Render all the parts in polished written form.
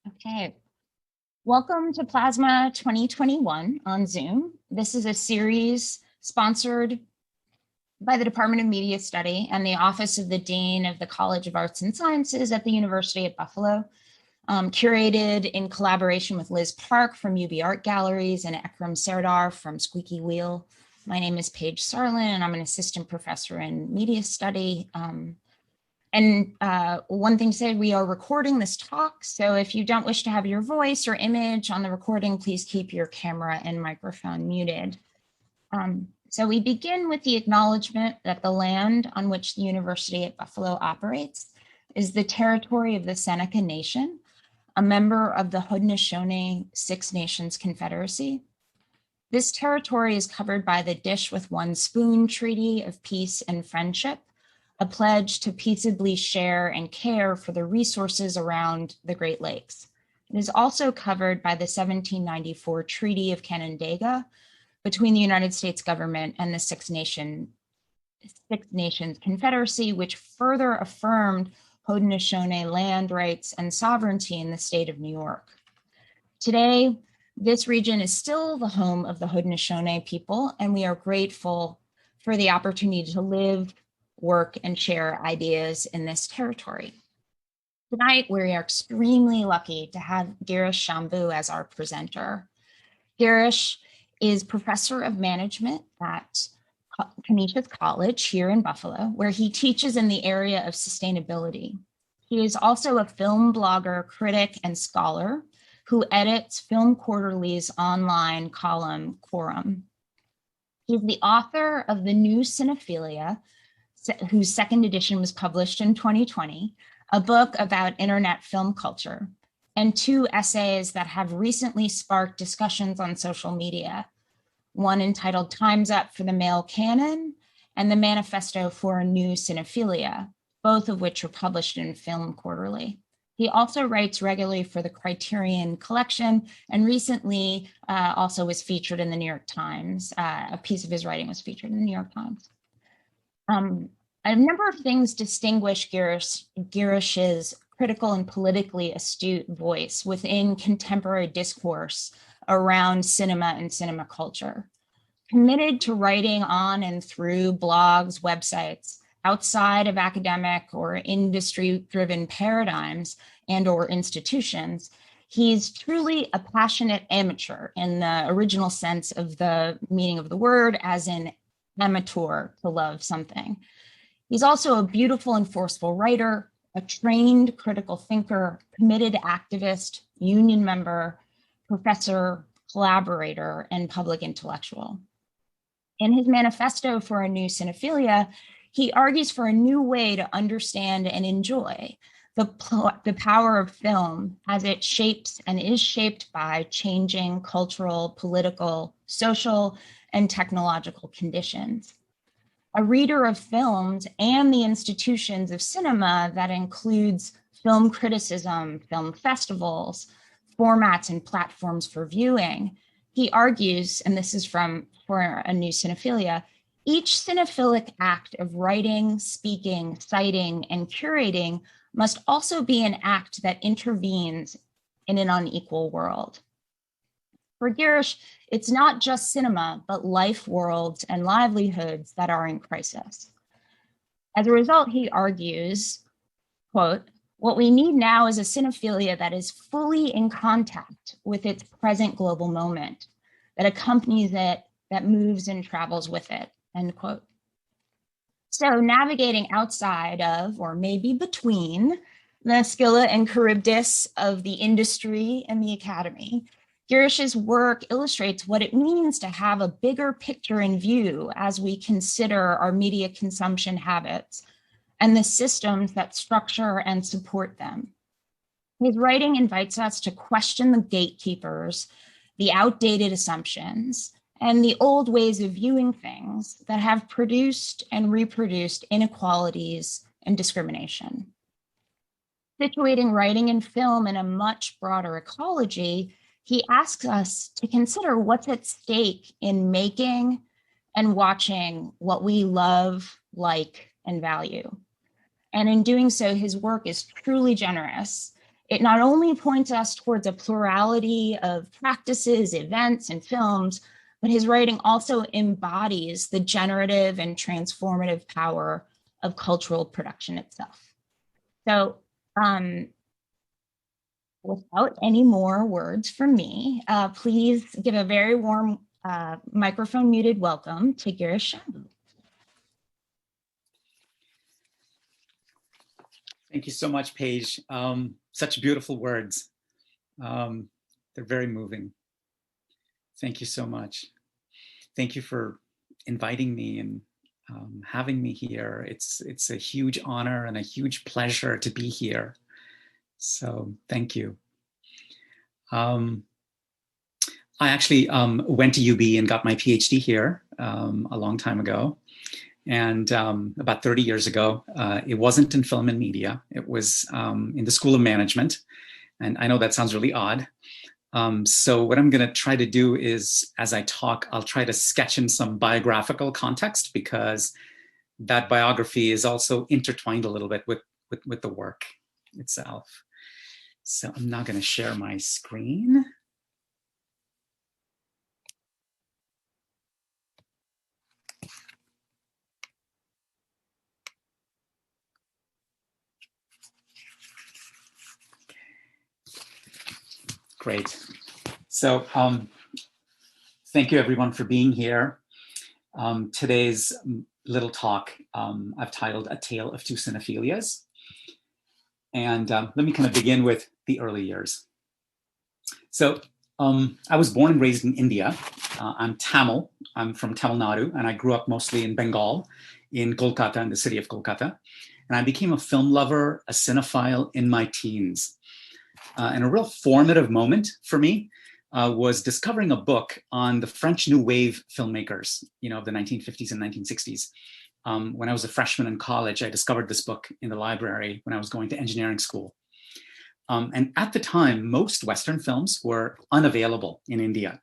Okay, welcome to Plasma 2021 on Zoom. This is a series sponsored by the Department of Media Study and the Office of the Dean of the College of Arts and Sciences at the University at Buffalo, curated in collaboration with Liz Park from UB Art Galleries and Ekram Serdar from Squeaky Wheel. My name is Paige Sarlin, and I'm an assistant professor in media study. One thing to say, we are recording this talk, so if you don't wish to have your voice or image on the recording, please keep your camera and microphone muted. So we begin with the acknowledgement that the land on which the University at Buffalo operates is the territory of the Seneca Nation, a member of the Haudenosaunee Six Nations Confederacy. This territory is covered by the Dish with One Spoon Treaty of Peace and Friendship, a pledge to peaceably share and care for the resources around the Great Lakes. It is also covered by the 1794 Treaty of Canandaigua between the United States government and the Six Nations Confederacy, which further affirmed Haudenosaunee land rights and sovereignty in the state of New York. Today, this region is still the home of the Haudenosaunee people, and we are grateful for the opportunity to live, work, and share ideas in this territory. Tonight, we are extremely lucky to have Gareth Shambu as our presenter. Girish is professor of management at Canisius College here in Buffalo, where he teaches in the area of sustainability. He is also a film blogger, critic, and scholar who edits Film Quarterly's online column, Quorum. He's the author of The New Cinephilia, whose second edition was published in 2020, a book about internet film culture, and two essays that have recently sparked discussions on social media, one entitled Time's Up for the Male Canon and the Manifesto for a New Cinephilia, both of which were published in Film Quarterly. He also writes regularly for the Criterion Collection and recently also was featured in the New York Times. A piece of his writing was featured in the New York Times. A number of things distinguish Girish's critical and politically astute voice within contemporary discourse around cinema and cinema culture. Committed to writing on and through blogs, websites, outside of academic or industry-driven paradigms and or institutions, he's truly a passionate amateur in the original sense of the meaning of the word, as in amateur, to love something. He's also a beautiful and forceful writer, a trained critical thinker, committed activist, union member, professor, collaborator, and public intellectual. In his manifesto for a New Cinephilia, he argues for a new way to understand and enjoy the power of film as it shapes and is shaped by changing cultural, political, social, and technological conditions. A reader of films and the institutions of cinema that includes film criticism, film festivals, formats and platforms for viewing, he argues, and this is for a New Cinephilia, each cinephilic act of writing, speaking, citing, and curating must also be an act that intervenes in an unequal world. For Girish, it's not just cinema, but life worlds and livelihoods that are in crisis. As a result, he argues, quote, what we need now is a cinephilia that is fully in contact with its present global moment, that accompanies it, that moves and travels with it, end quote. So navigating outside of, or maybe between, the Scylla and Charybdis of the industry and the academy, Girish's work illustrates what it means to have a bigger picture in view as we consider our media consumption habits and the systems that structure and support them. His writing invites us to question the gatekeepers, the outdated assumptions, and the old ways of viewing things that have produced and reproduced inequalities and discrimination. Situating writing and film in a much broader ecology, he asks us to consider what's at stake in making and watching what we love, like, and value. And in doing so, his work is truly generous. It not only points us towards a plurality of practices, events, and films, but his writing also embodies the generative and transformative power of cultural production itself. So without any more words from me, please give a very warm microphone muted welcome to Girish Shambu. Thank you so much, Paige. Such beautiful words. They're very moving. Thank you so much. Thank you for inviting me and having me here. It's a huge honor and a huge pleasure to be here. So thank you. I actually went to UB and got my PhD here a long time ago. And about 30 years ago, it wasn't in film and media. It was in the School of Management. And I know that sounds really odd. So what I'm going to try to do is, as I talk, I'll try to sketch in some biographical context, because that biography is also intertwined a little bit with the work itself. So I'm now going to share my screen. Great. So thank you everyone for being here. Today's little talk I've titled A Tale of Two Cinephilias. And let me kind of begin with the early years. So I was born and raised in India. I'm Tamil. I'm from Tamil Nadu, and I grew up mostly in Bengal, in Kolkata, in the city of Kolkata. And I became a film lover, a cinephile in my teens. And a real formative moment for me was discovering a book on the French New Wave filmmakers, of the 1950s and 1960s. When I was a freshman in college, I discovered this book in the library when I was going to engineering school. And at the time, most Western films were unavailable in India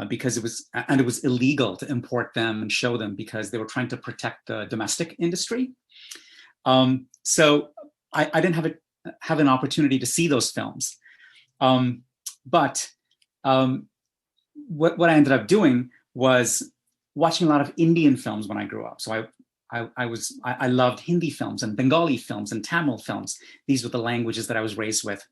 because it was illegal to import them and show them, because they were trying to protect the domestic industry. So I didn't have an opportunity to see those films. But what I ended up doing was watching a lot of Indian films when I grew up. So I loved Hindi films and Bengali films and Tamil films. These were the languages that I was raised with.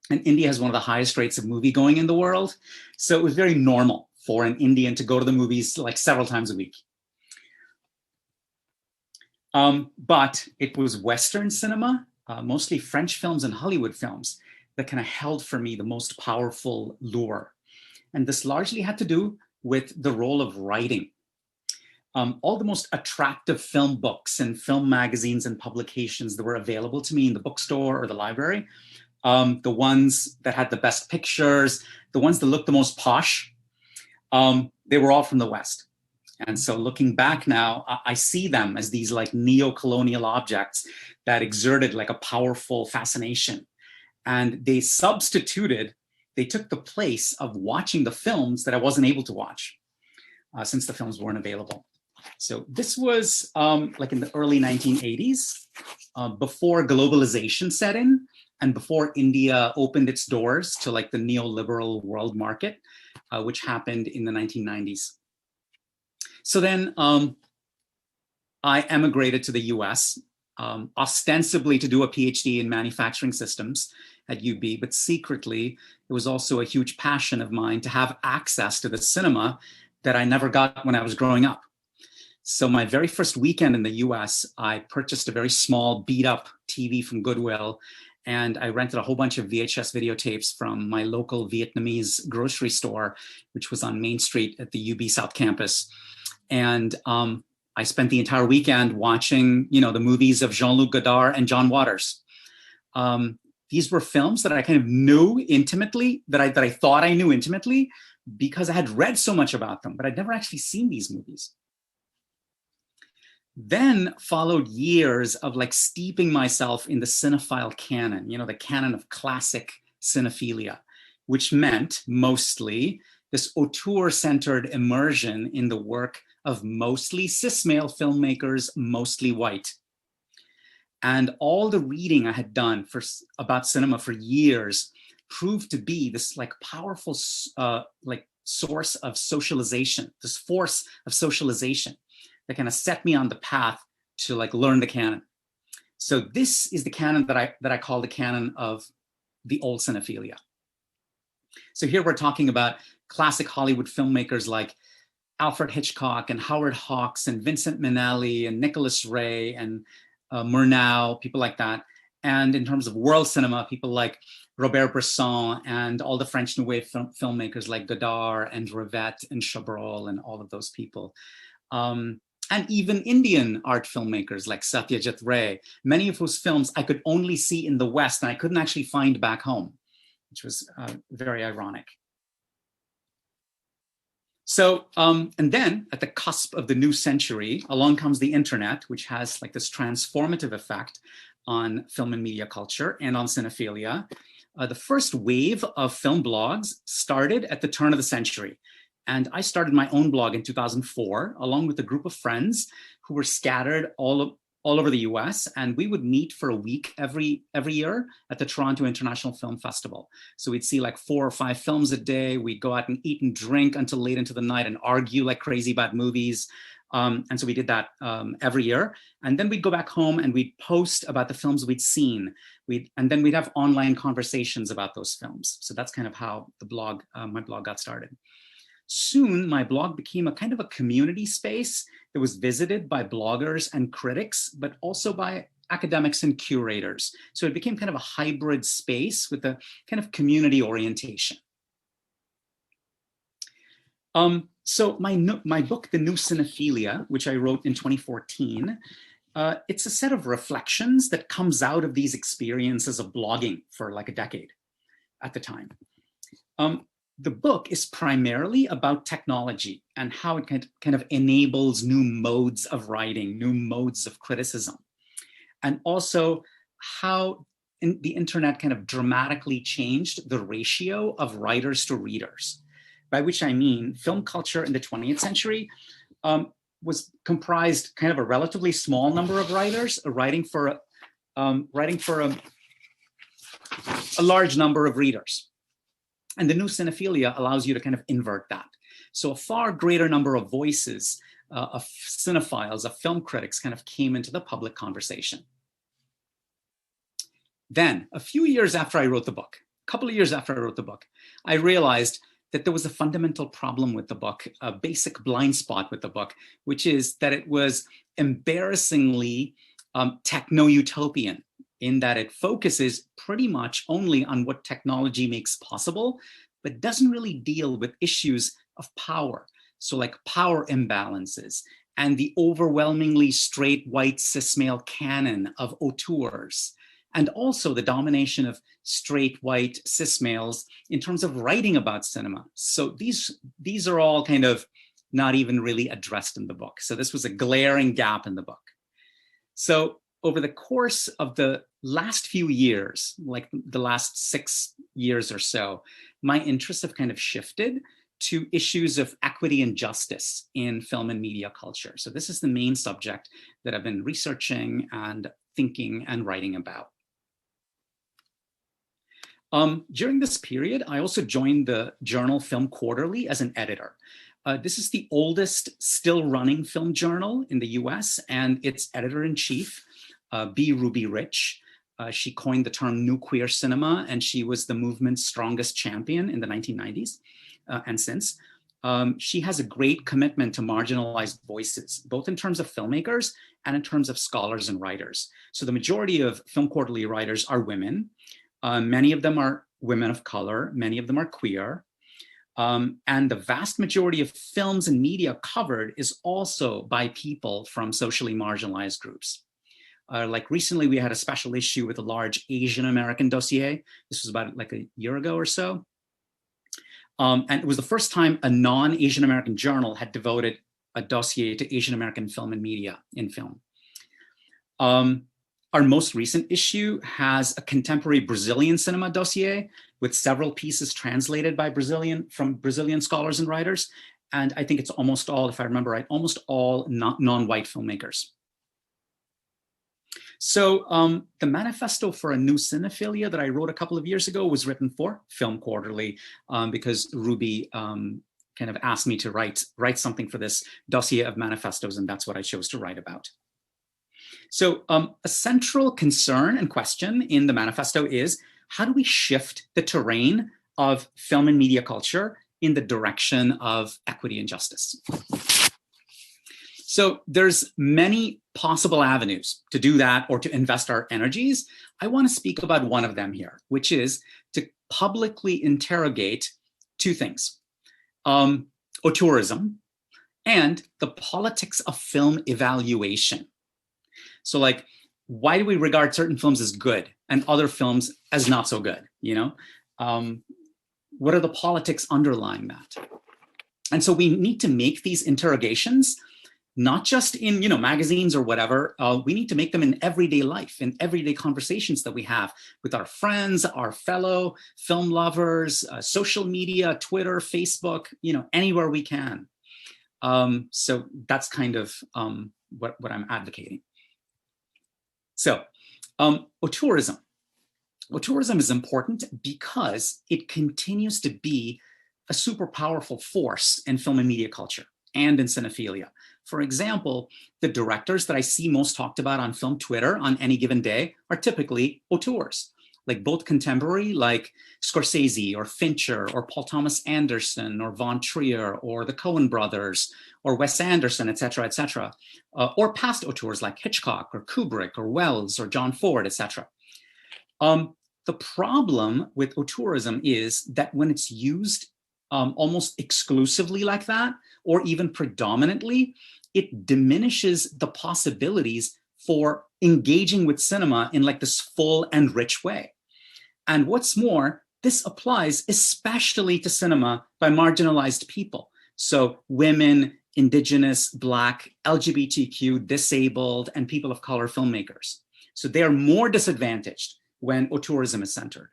And India has one of the highest rates of movie going in the world. So it was very normal for an Indian to go to the movies like several times a week. But it was Western cinema, mostly French films and Hollywood films, that kind of held for me the most powerful lure. And this largely had to do with the role of writing. All the most attractive film books and film magazines and publications that were available to me in the bookstore or the library, the ones that had the best pictures, the ones that looked the most posh, they were all from the West. And so looking back now, I see them as these like neo-colonial objects that exerted like a powerful fascination. And they took the place of watching the films that I wasn't able to watch since the films weren't available. So this was like in the early 1980s, before globalization set in and before India opened its doors to like the neoliberal world market, which happened in the 1990s. So then I emigrated to the US, ostensibly to do a PhD in manufacturing systems at UB, but secretly, it was also a huge passion of mine to have access to the cinema that I never got when I was growing up. So my very first weekend in the US, I purchased a very small beat up TV from Goodwill, and I rented a whole bunch of VHS videotapes from my local Vietnamese grocery store, which was on Main Street at the UB South Campus. And I spent the entire weekend watching, the movies of Jean-Luc Godard and John Waters. These were films that I kind of knew intimately, that I thought I knew intimately, because I had read so much about them, but I'd never actually seen these movies. Then followed years of like steeping myself in the cinephile canon, the canon of classic cinephilia, which meant mostly this auteur-centered immersion in the work of mostly cis male filmmakers, mostly white. And all the reading I had done about cinema for years proved to be this like powerful like source of socialization, this force of socialization that kind of set me on the path to like learn the canon. So this is the canon that I call the canon of the old cinephilia. So here we're talking about classic Hollywood filmmakers like Alfred Hitchcock and Howard Hawks and Vincent Minnelli and Nicholas Ray and Murnau, people like that. And in terms of world cinema, people like Robert Bresson and all the French New Wave filmmakers like Godard and Rivette and Chabrol and all of those people. And even Indian art filmmakers like Satyajit Ray, many of whose films I could only see in the West and I couldn't actually find back home, which was very ironic. So, and then at the cusp of the new century, along comes the internet, which has like this transformative effect on film and media culture and on cinephilia. The first wave of film blogs started at the turn of the century. And I started my own blog in 2004, along with a group of friends who were scattered all over the US. And we would meet for a week every year at the Toronto International Film Festival. So we'd see like 4 or 5 films a day. We'd go out and eat and drink until late into the night and argue like crazy about movies. And so we did that every year. And then we'd go back home and we'd post about the films we'd seen. And then we'd have online conversations about those films. So that's kind of how the blog, my blog got started. Soon, my blog became a kind of a community space that was visited by bloggers and critics, but also by academics and curators. So it became kind of a hybrid space with a kind of community orientation. So my book, The New Cinephilia, which I wrote in 2014, it's a set of reflections that comes out of these experiences of blogging for like a decade at the time. The book is primarily about technology and how it kind of enables new modes of writing, new modes of criticism, and also how the internet kind of dramatically changed the ratio of writers to readers, by which I mean film culture in the 20th century was comprised kind of a relatively small number of writers writing for a large number of readers. And the new cinephilia allows you to kind of invert that. So a far greater number of voices of cinephiles, of film critics kind of came into the public conversation. Then a few years after I wrote the book, a couple of years after I wrote the book, I realized that there was a fundamental problem with the book, a basic blind spot with the book, which is that it was embarrassingly techno-utopian, in that it focuses pretty much only on what technology makes possible, but doesn't really deal with issues of power. So like power imbalances and the overwhelmingly straight white cis male canon of auteurs, and also the domination of straight white cis males in terms of writing about cinema. So these are all kind of not even really addressed in the book. So this was a glaring gap in the book. So over the course of the last few years, like the last 6 years or so, my interests have kind of shifted to issues of equity and justice in film and media culture. So this is the main subject that I've been researching and thinking and writing about. During this period, I also joined the journal Film Quarterly as an editor. This is the oldest still running film journal in the US, and its editor-in-chief, B. Ruby Rich. She coined the term new queer cinema, and she was the movement's strongest champion in the 1990s and since. She has a great commitment to marginalized voices, both in terms of filmmakers and in terms of scholars and writers. So the majority of Film Quarterly writers are women. Many of them are women of color. Many of them are queer. And the vast majority of films and media covered is also by people from socially marginalized groups. Like recently, we had a special issue with a large Asian American dossier. This was about like a year ago or so. And it was the first time a non-Asian American journal had devoted a dossier to Asian American film and media in film. Our most recent issue has a contemporary Brazilian cinema dossier with several pieces translated by from Brazilian scholars and writers. And I think it's almost all, if I remember right, almost all non-white filmmakers. So the manifesto for a new cinephilia that I wrote a couple of years ago was written for Film Quarterly because Ruby kind of asked me to write something for this dossier of manifestos, and that's what I chose to write about. So a central concern and question in the manifesto is, how do we shift the terrain of film and media culture in the direction of equity and justice? So there's many possible avenues to do that or to invest our energies. I want to speak about one of them here, which is to publicly interrogate two things: auteurism and the politics of film evaluation. So like, why do we regard certain films as good and other films as not so good? You know, what are the politics underlying that? And so we need to make these interrogations not just in, you know, magazines or whatever. We need to make them in everyday life, in everyday conversations that we have with our friends, our fellow film lovers, social media, Twitter, Facebook, you know, anywhere we can. So that's kind of what I'm advocating. So auteurism. Auteurism is important because it continues to be a super powerful force in film and media culture and in cinephilia. For example, the directors that I see most talked about on film Twitter on any given day are typically auteurs, like both contemporary, like Scorsese or Fincher or Paul Thomas Anderson or Von Trier or the Coen brothers or Wes Anderson, et cetera, or past auteurs like Hitchcock or Kubrick or Wells or John Ford, et cetera. The problem with auteurism is that when it's used almost exclusively like that, or even predominantly, it diminishes the possibilities for engaging with cinema in like this full and rich way. And what's more, this applies especially to cinema by marginalized people. So women, Indigenous, Black, LGBTQ, disabled, and people of color filmmakers. So they are more disadvantaged when auteurism is centered.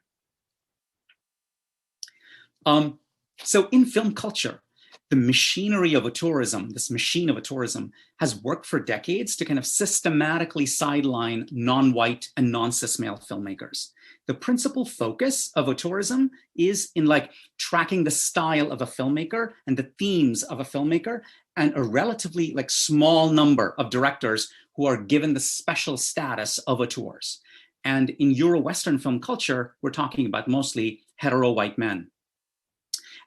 So in film culture, the machinery of auteurism, this machine of auteurism, has worked for decades to kind of systematically sideline non-white and non-cis male filmmakers. The principal focus of auteurism is in like tracking the style of a filmmaker and the themes of a filmmaker, and a relatively like small number of directors who are given the special status of auteurs. And in Euro-Western film culture, we're talking about mostly hetero white men.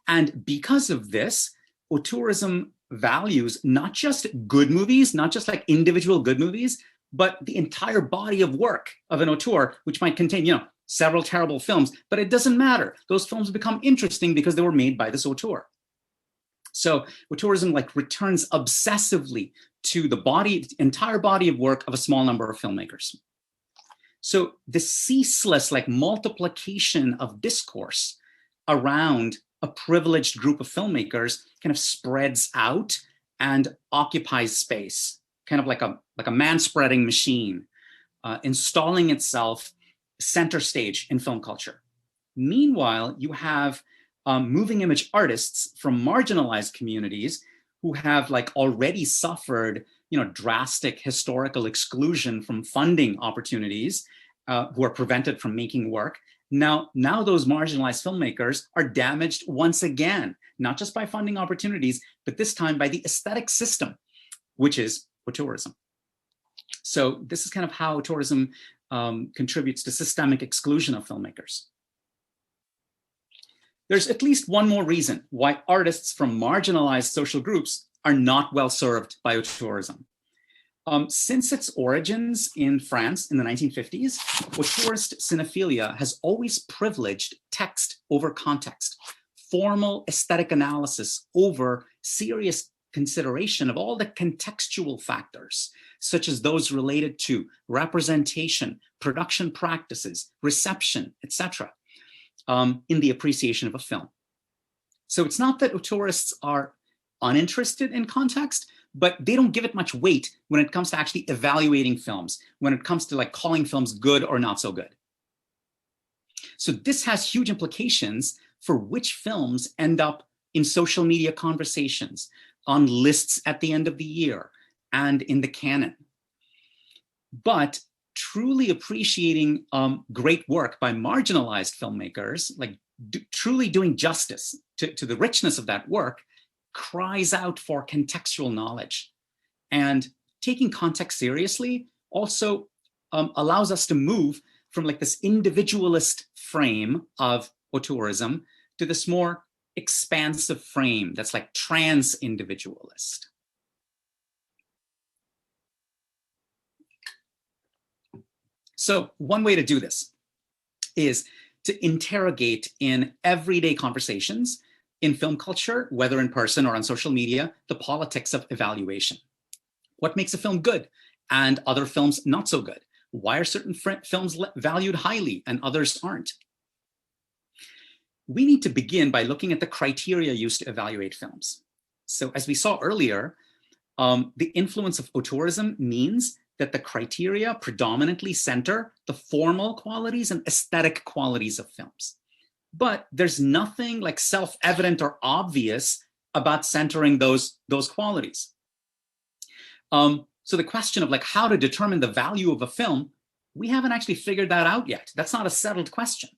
And because of this, auteurism values not just good movies, not just like individual good movies, but the entire body of work of an auteur, which might contain, you know, several terrible films, but it doesn't matter. Those films become interesting because they were made by this auteur. So auteurism like returns obsessively to the entire body of work of a small number of filmmakers. So the ceaseless like multiplication of discourse around a privileged group of filmmakers kind of spreads out and occupies space, kind of like a man-spreading machine, installing itself center stage in film culture. Meanwhile, you have moving image artists from marginalized communities who have like already suffered, you know, drastic historical exclusion from funding opportunities, who are prevented from making work. Now those marginalized filmmakers are damaged once again, not just by funding opportunities, but this time by the aesthetic system, which is auteurism. So this is kind of how auteurism contributes to systemic exclusion of filmmakers. There's at least one more reason why artists from marginalized social groups are not well served by auteurism. Since its origins in France in the 1950s, auteurist cinephilia has always privileged text over context, formal aesthetic analysis over serious consideration of all the contextual factors, such as those related to representation, production practices, reception, etc., in the appreciation of a film. So it's not that auteurists are uninterested in context, but they don't give it much weight when it comes to actually evaluating films, when it comes to like calling films good or not so good. So this has huge implications for which films end up in social media conversations, on lists at the end of the year, and in the canon. But truly appreciating great work by marginalized filmmakers, like truly doing justice to the richness of that work, cries out for contextual knowledge. And taking context seriously also allows us to move from like this individualist frame of auteurism to this more expansive frame that's like trans-individualist. So one way to do this is to interrogate in everyday conversations in film culture, whether in person or on social media, the politics of evaluation. What makes a film good and other films not so good? Why are certain films valued highly and others aren't? We need to begin by looking at the criteria used to evaluate films. So as we saw earlier, the influence of auteurism means that the criteria predominantly center the formal qualities and aesthetic qualities of films. But there's nothing like self-evident or obvious about centering those qualities. So the question of like how to determine the value of a film, we haven't actually figured that out yet. That's not a settled question.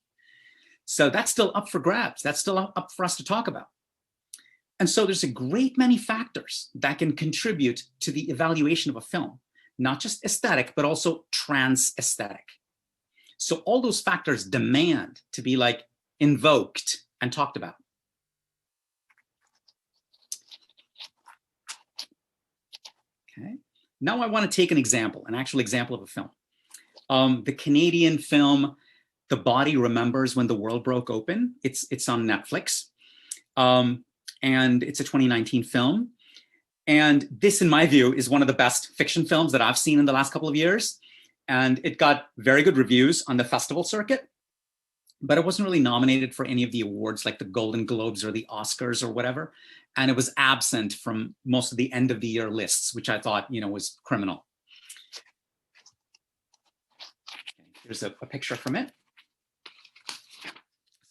So that's still up for grabs. That's still up for us to talk about. And so there's a great many factors that can contribute to the evaluation of a film, not just aesthetic, but also trans-aesthetic. So all those factors demand to be like invoked and talked about. Okay. Now I want to take an example, an actual example of a film. The Canadian film, The Body Remembers When the World Broke Open. It's on Netflix. And it's a 2019 film. And this, in my view, is one of the best fiction films that I've seen in the last couple of years. And it got very good reviews on the festival circuit, but it wasn't really nominated for any of the awards like the Golden Globes or the Oscars or whatever. And it was absent from most of the end of the year lists, which I thought, was criminal. Here's a picture from it,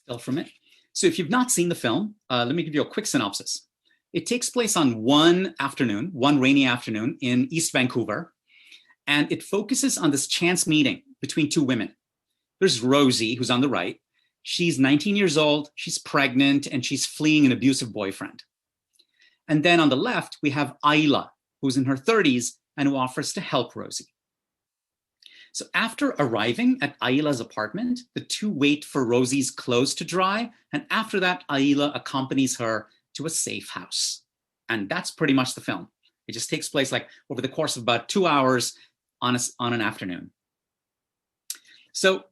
still from it. So if you've not seen the film, let me give you a quick synopsis. It takes place on one rainy afternoon in East Vancouver, and it focuses on this chance meeting between two women. There's Rosie, who's on the right. She's 19 years old, she's pregnant, and she's fleeing an abusive boyfriend. And then on the left, we have Ayla, who's in her 30s and who offers to help Rosie. So after arriving at Ayla's apartment, the two wait for Rosie's clothes to dry. And after that, Ayla accompanies her to a safe house. And that's pretty much the film. It just takes place like over the course of about 2 hours on an afternoon. So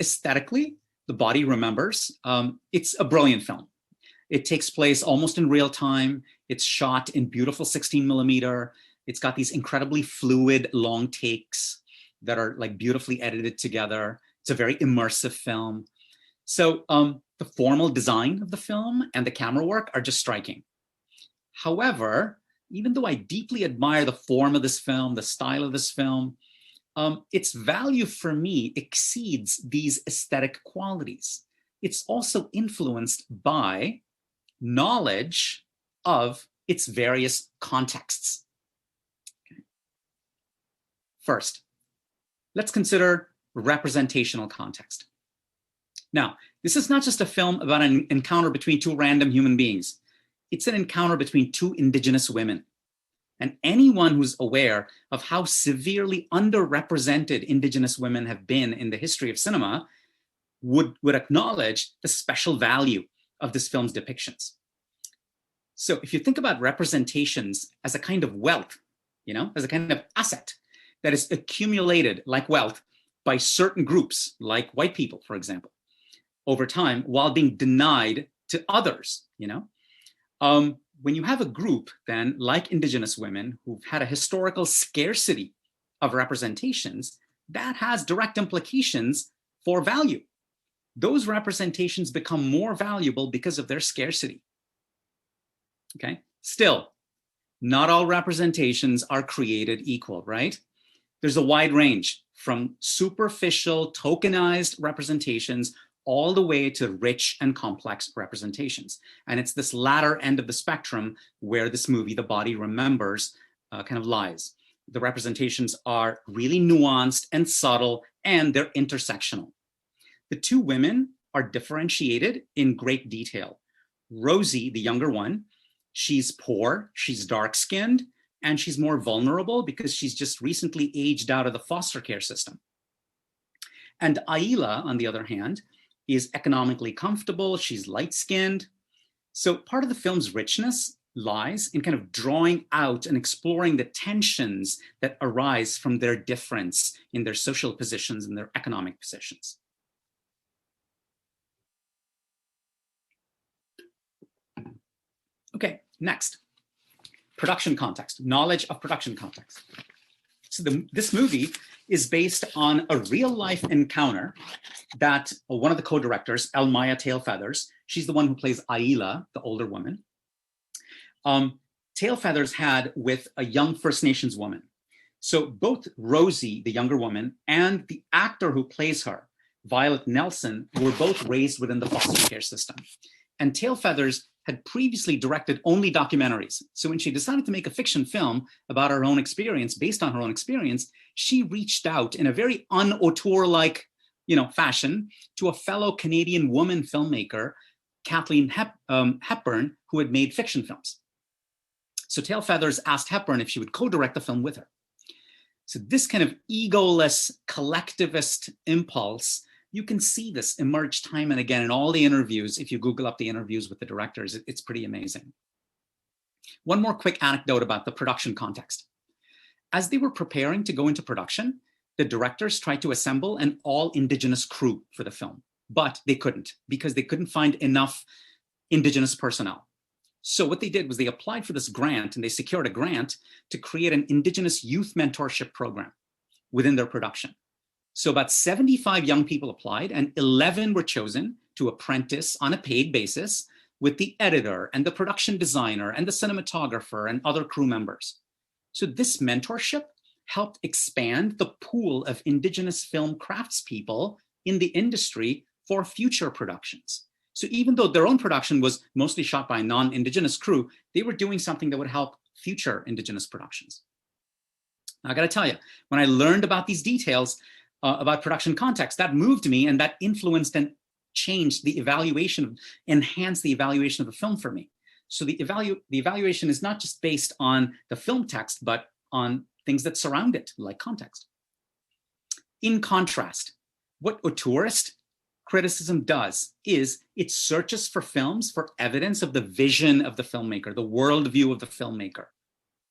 aesthetically, The Body Remembers. It's a brilliant film. It takes place almost in real time. It's shot in beautiful 16mm. It's got these incredibly fluid long takes that are like beautifully edited together. It's a very immersive film. So the formal design of the film and the camera work are just striking. However, even though I deeply admire the form of this film, the style of this film, its value for me exceeds these aesthetic qualities. It's also influenced by knowledge of its various contexts. Okay. First, let's consider representational context. Now, this is not just a film about an encounter between two random human beings. It's an encounter between two Indigenous women. And anyone who's aware of how severely underrepresented Indigenous women have been in the history of cinema would acknowledge the special value of this film's depictions. So if you think about representations as a kind of wealth, as a kind of asset that is accumulated like wealth by certain groups, like white people, for example, over time, while being denied to others, when you have a group then like Indigenous women who've had a historical scarcity of representations, that has direct implications for value. Those representations become more valuable because of their scarcity. Okay, still, not all representations are created equal, right? There's a wide range from superficial tokenized representations all the way to rich and complex representations. And it's this latter end of the spectrum where this movie, The Body Remembers, kind of lies. The representations are really nuanced and subtle, and they're intersectional. The two women are differentiated in great detail. Rosie, the younger one, she's poor, she's dark-skinned, and she's more vulnerable because she's just recently aged out of the foster care system. And Aila, on the other hand, is economically comfortable, she's light-skinned. So part of the film's richness lies in kind of drawing out and exploring the tensions that arise from their difference in their social positions and their economic positions. Okay, next, production context, knowledge of production context. So this movie is based on a real life encounter that one of the co-directors, Elmaya Tailfeathers, she's the one who plays Aila, the older woman, Tailfeathers had with a young First Nations woman. So both Rosie, the younger woman, and the actor who plays her, Violet Nelson, were both raised within the foster care system. And Tailfeathers had previously directed only documentaries. So when she decided to make a fiction film about her own experience, based on her own experience, she reached out in a very un-auteur-like, fashion to a fellow Canadian woman filmmaker, Kathleen Hepburn, who had made fiction films. So Tailfeathers asked Hepburn if she would co-direct the film with her. So this kind of egoless, collectivist impulse, you can see this emerge time and again in all the interviews. If you Google up the interviews with the directors, it's pretty amazing. One more quick anecdote about the production context. As they were preparing to go into production, the directors tried to assemble an all Indigenous crew for the film, but they couldn't because they couldn't find enough Indigenous personnel. So what they did was they applied for this grant, and they secured a grant to create an Indigenous youth mentorship program within their production. So about 75 young people applied, and 11 were chosen to apprentice on a paid basis with the editor and the production designer and the cinematographer and other crew members. So this mentorship helped expand the pool of Indigenous film craftspeople in the industry for future productions. So even though their own production was mostly shot by a non-Indigenous crew, they were doing something that would help future Indigenous productions. Now, I gotta tell you, when I learned about these details about production context, that moved me, and that influenced and changed the evaluation, enhanced the evaluation of the film for me. So the evaluation is not just based on the film text, but on things that surround it, like context. In contrast, what auteurist criticism does is it searches for films for evidence of the vision of the filmmaker, the worldview of the filmmaker.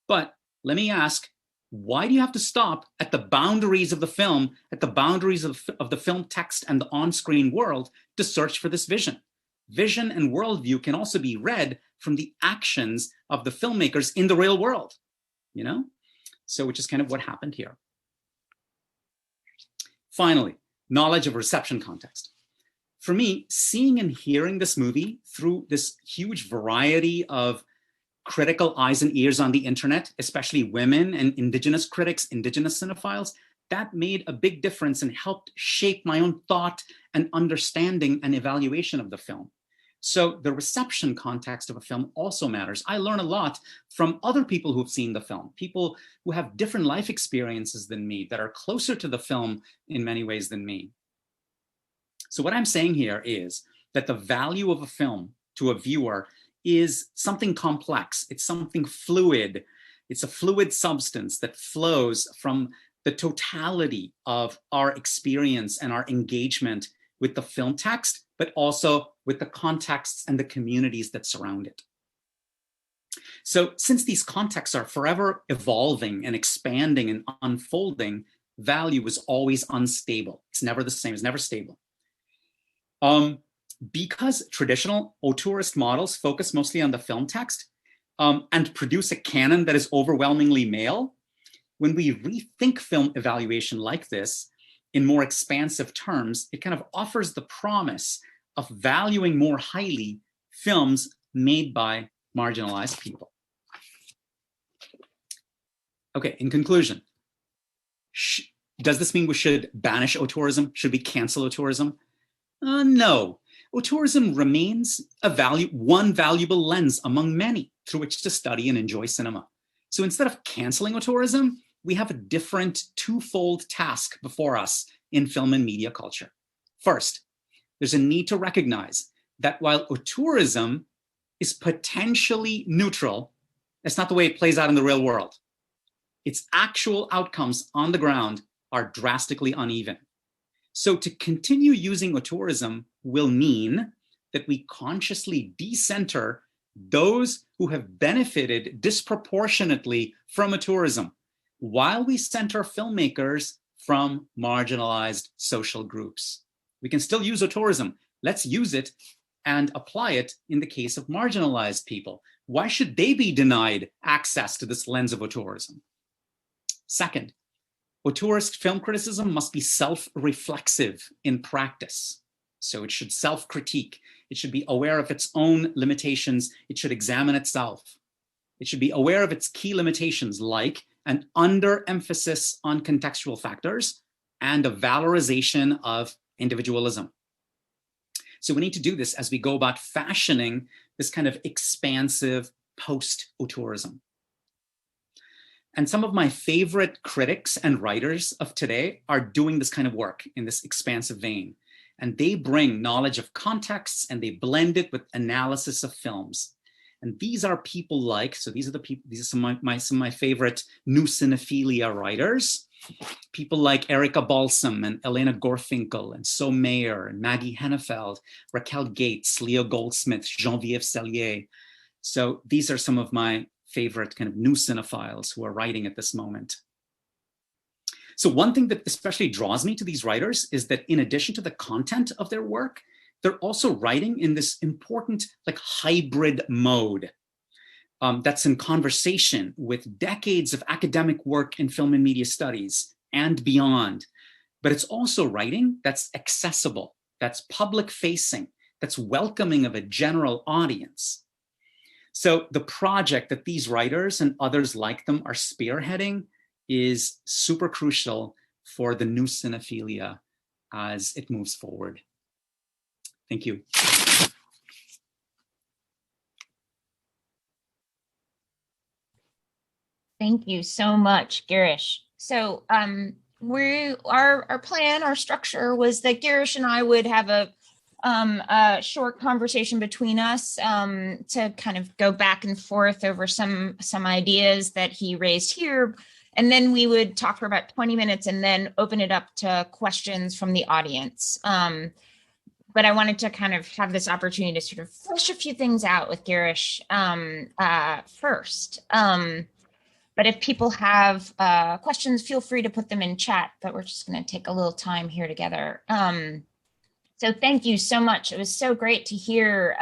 But let me ask, why do you have to stop at the boundaries of the film, at the boundaries of the film text and the on-screen world to search for this vision? Vision and worldview can also be read from the actions of the filmmakers in the real world, So which is kind of what happened here. Finally, knowledge of reception context. For me, seeing and hearing this movie through this huge variety of critical eyes and ears on the internet, especially women and Indigenous critics, Indigenous cinephiles, that made a big difference and helped shape my own thought and understanding and evaluation of the film. So the reception context of a film also matters. I learn a lot from other people who've seen the film, people who have different life experiences than me, that are closer to the film in many ways than me. So what I'm saying here is that the value of a film to a viewer is something complex. It's something fluid. It's a fluid substance that flows from the totality of our experience and our engagement with the film text, but also with the contexts and the communities that surround it. So since these contexts are forever evolving and expanding and unfolding, value is always unstable. It's never the same, it's never stable. Because traditional auteurist models focus mostly on the film text and produce a canon that is overwhelmingly male, when we rethink film evaluation like this in more expansive terms, it kind of offers the promise of valuing more highly films made by marginalized people. Okay, in conclusion, does this mean we should banish auteurism? Should we cancel auteurism? No. Auteurism remains one valuable lens among many through which to study and enjoy cinema. So instead of canceling auteurism, we have a different twofold task before us in film and media culture. First, there's a need to recognize that while auteurism is potentially neutral, that's not the way it plays out in the real world. Its actual outcomes on the ground are drastically uneven. So to continue using auteurism will mean that we consciously decenter those who have benefited disproportionately from auteurism, while we center filmmakers from marginalized social groups. We can still use auteurism. Let's use it and apply it in the case of marginalized people. Why should they be denied access to this lens of auteurism? Second, auteurist film criticism must be self-reflexive in practice. So it should self-critique. It should be aware of its own limitations. It should examine itself. It should be aware of its key limitations, like an underemphasis on contextual factors and a valorization of individualism. So we need to do this as we go about fashioning this kind of expansive post-auteurism. And some of my favorite critics and writers of today are doing this kind of work in this expansive vein. And they bring knowledge of contexts and they blend it with analysis of films. And these are people like, so these are some of my favorite new cinephilia writers. People like Erika Balsam and Elena Gorfinkel and So Mayer and Maggie Hennefeld, Raquel Gates, Leo Goldsmith, Geneviève Sellier. So these are some of my favorite kind of new cinephiles who are writing at this moment. So one thing that especially draws me to these writers is that in addition to the content of their work, they're also writing in this important like hybrid mode that's in conversation with decades of academic work in film and media studies and beyond. But it's also writing that's accessible, that's public facing, that's welcoming of a general audience. So the project that these writers and others like them are spearheading is super crucial for the new cinephilia as it moves forward. Thank you. Thank you so much, Girish. So our plan, our structure was that Girish and I would have a short conversation between us to kind of go back and forth over some ideas that he raised here. And then we would talk for about 20 minutes and then open it up to questions from the audience. But I wanted to kind of have this opportunity to sort of flesh a few things out with Girish first. But if people have questions, feel free to put them in chat, but we're just going to take a little time here together. So thank you so much. It was so great to hear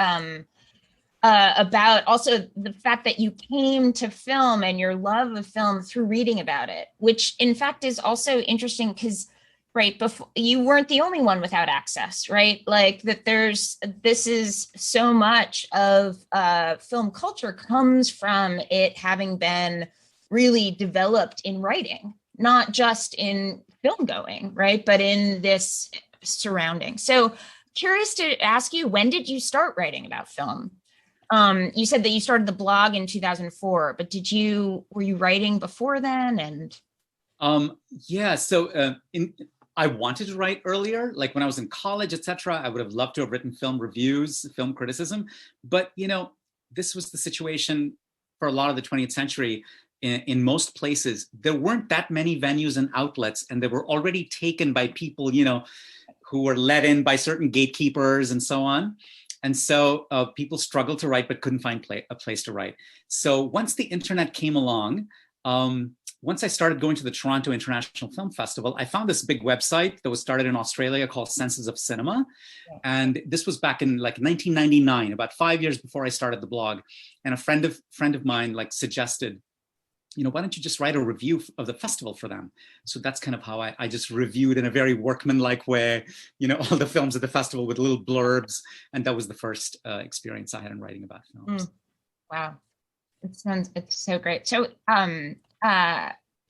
about also the fact that you came to film and your love of film through reading about it, which in fact is also interesting because, right, before you weren't the only one without access, right? Like that this is so much of film culture comes from it having been really developed in writing, not just in film going, right? But in this surrounding. So curious to ask you, when did you start writing about film? You said that you started the blog in 2004, but were you writing before then? And yeah, so I wanted to write earlier, like when I was in college, etc. I would have loved to have written film reviews, film criticism, but this was the situation for a lot of the 20th century. In most places, there weren't that many venues and outlets, and they were already taken by people, who were let in by certain gatekeepers and so on. And so people struggled to write, but couldn't find a place to write. So once the internet came along, once I started going to the Toronto International Film Festival, I found this big website that was started in Australia called Senses of Cinema. And this was back in like 1999, about 5 years before I started the blog. And a friend of mine like suggested, why don't you just write a review of the festival for them? So that's kind of how I just reviewed in a very workmanlike way, all the films at the festival with little blurbs. And that was the first experience I had in writing about films. Wow. It's so great. So,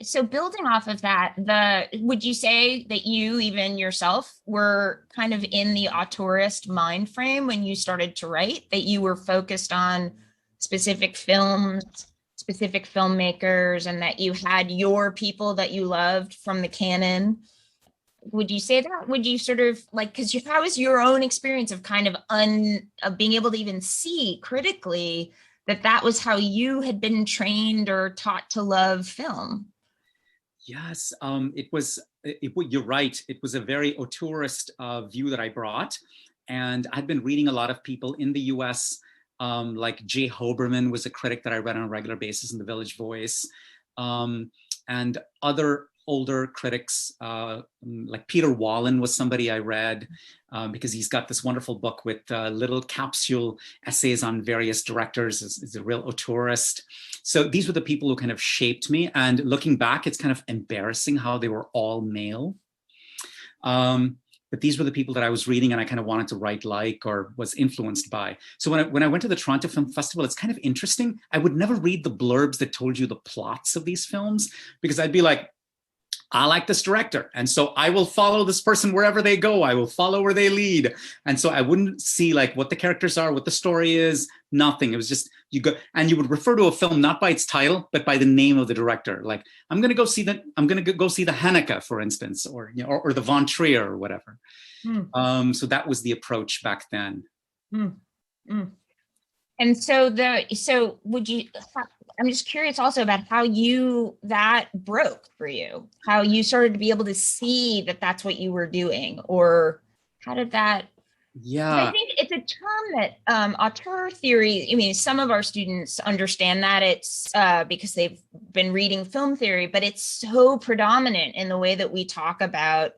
so building off of that, would you say that you even yourself were kind of in the auteurist mind frame when you started to write, that you were focused on specific films, specific filmmakers and that you had your people that you loved from the canon. Would you say that? Would you sort of like, because how was your own experience of kind of being able to even see critically that that was how you had been trained or taught to love film? Yes, you're right. It was a very auteurist view that I brought. And I'd been reading a lot of people in the US, like Jay Hoberman was a critic that I read on a regular basis in the Village Voice, and other older critics, like Peter Wallen was somebody I read, because he's got this wonderful book with little capsule essays on various directors. He's a real auteurist. So these were the people who kind of shaped me. And looking back, it's kind of embarrassing how they were all male. But these were the people that I was reading and I kind of wanted to write like or was influenced by. So when I went to the Toronto Film Festival, it's kind of interesting. I would never read the blurbs that told you the plots of these films, because I'd be like, I like this director, and so I will follow this person wherever they go. I will follow where they lead. And so I wouldn't see like what the characters are, what the story is, nothing. It was just, you go, and you would refer to a film not by its title, but by the name of the director. Like, I'm going to go see the Haneke, for instance, or, you know, or the Von Trier or whatever. So that was the approach back then. And so would you, I'm just curious also about how that broke for you, how you started to be able to see that that's what you were doing, or how did that? Yeah. I think it's a term that auteur theory, I mean, some of our students understand that it's because they've been reading film theory, but it's so predominant in the way that we talk about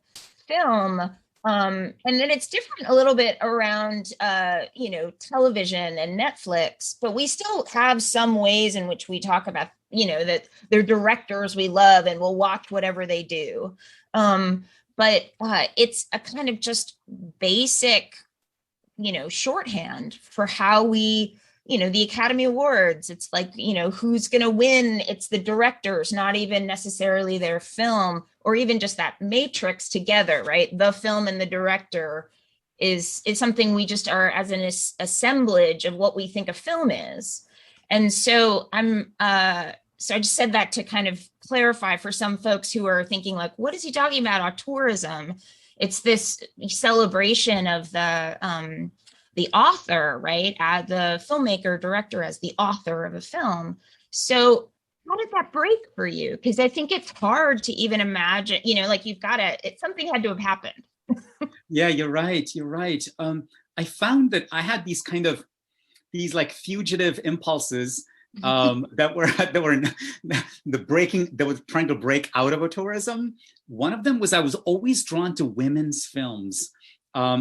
film. And then it's different a little bit around, television and Netflix, but we still have some ways in which we talk about, that they're directors we love and we'll watch whatever they do. But it's a kind of just basic, shorthand for how we, the Academy Awards, it's like, who's going to win? It's the directors, not even necessarily their film, or even just that matrix together, right? The film and the director is something we just are as an assemblage of what we think a film is. And so so I just said that to kind of clarify for some folks who are thinking like, what is he talking about, auteurism? It's this celebration of the author, right? The filmmaker, director as the author of a film. So how did that break for you? Because I think it's hard to even imagine, like something had to have happened. Yeah, you're right. I found that I had these like fugitive impulses that were trying to break out of auteurism. One of them was I was always drawn to women's films,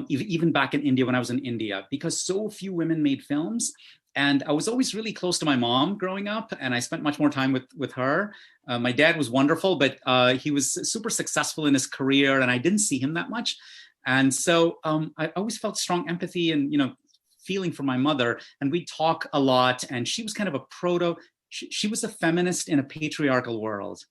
even back in India when I was in India, because so few women made films. And I was always really close to my mom growing up, and I spent much more time with her. My dad was wonderful, but he was super successful in his career, and I didn't see him that much. And so I always felt strong empathy and, feeling for my mother. And we'd talk a lot, and she was kind of she was a feminist in a patriarchal world.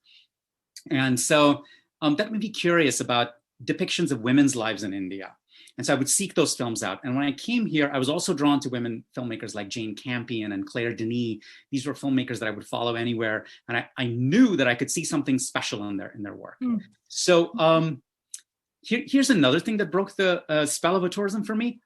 And so that made me curious about depictions of women's lives in India. And so I would seek those films out. And when I came here, I was also drawn to women filmmakers like Jane Campion and Claire Denis. These were filmmakers that I would follow anywhere. And I knew that I could see something special in their work. So here's another thing that broke the spell of auteurism for me.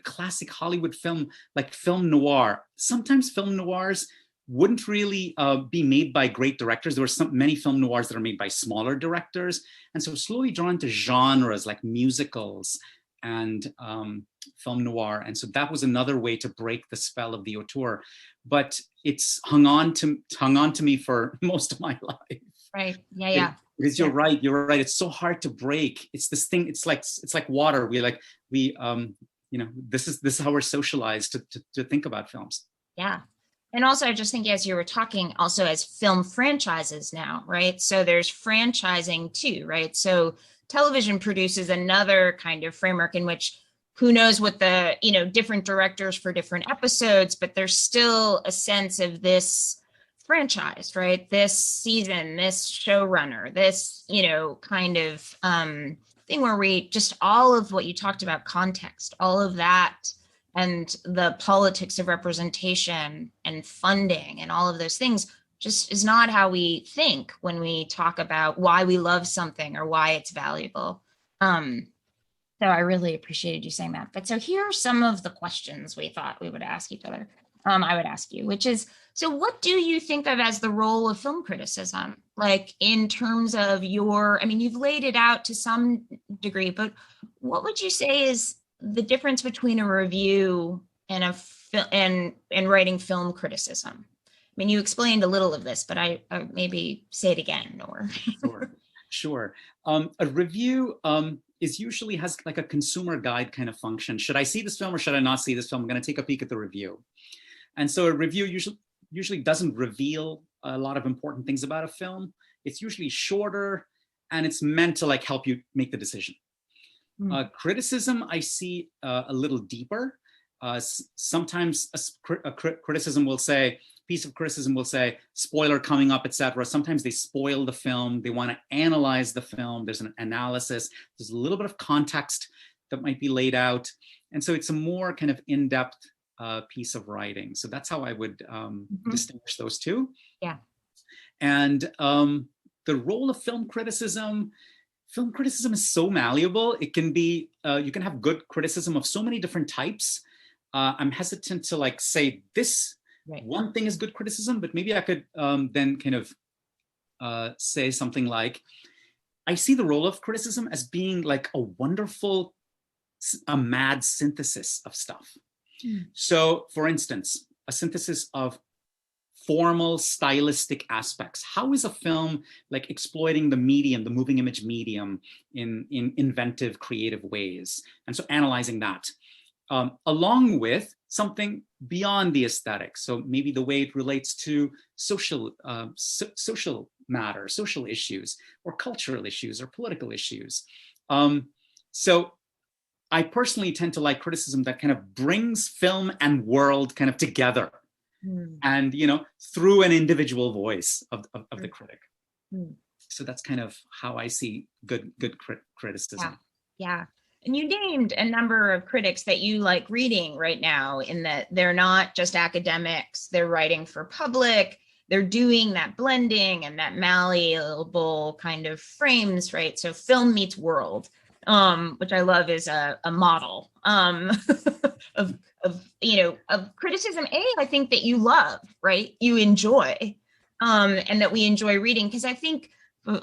Classic Hollywood film, like film noir. Sometimes film noirs wouldn't really be made by great directors. There were many film noirs that are made by smaller directors. And so slowly drawn to genres like musicals and film noir. And so that was another way to break the spell of the auteur. But it's hung on to me for most of my life. Right. Yeah. Because you're right. It's so hard to break. It's this thing. It's like water. This is how we're socialized to think about films. Yeah. And also, I just think as you were talking, also as film franchises now, right? So there's franchising too, right? So television produces another kind of framework in which who knows what the, different directors for different episodes, but there's still a sense of this franchise, right? This season, this showrunner, this, kind of thing where we just all of what you talked about, context, all of that and the politics of representation and funding and all of those things just is not how we think when we talk about why we love something or why it's valuable. So I really appreciated you saying that. But so here are some of the questions we thought we would ask each other. I would ask you, which is, so what do you think of as the role of film criticism? Like in terms of your, I mean, you've laid it out to some degree, but what would you say is the difference between a review and and writing film criticism? I mean, you explained a little of this, but I maybe say it again, Noir. Sure. A review is usually has like a consumer guide kind of function. Should I see this film or should I not see this film? I'm going to take a peek at the review. And so a review usually doesn't reveal a lot of important things about a film. It's usually shorter and it's meant to like help you make the decision. Criticism, I see a little deeper. Sometimes a criticism will say, piece of criticism will say, spoiler coming up, etc. Sometimes they spoil the film. They want to analyze the film. There's an analysis. There's a little bit of context that might be laid out. And so it's a more kind of in-depth piece of writing. So that's how I would distinguish those two. Yeah. And the role of film criticism is so malleable. It can be, you can have good criticism of so many different types. I'm hesitant to like say this one thing is good criticism, but maybe I could then kind of say something like, I see the role of criticism as being like a mad synthesis of stuff. So for instance, a synthesis of formal stylistic aspects. How is a film like exploiting the medium, the moving image medium in inventive, creative ways? And so analyzing that. Along with something beyond the aesthetic. So maybe the way it relates to social matters, social issues, or cultural issues, or political issues. So I personally tend to like criticism that kind of brings film and world kind of together, and through an individual voice of the critic. So that's kind of how I see good criticism. Yeah. And you named a number of critics that you like reading right now, in that they're not just academics, they're writing for public, they're doing that blending and that malleable kind of frames, right? So film meets world, which I love is a model of criticism, I think that you love, right? You enjoy, and that we enjoy reading, because I think,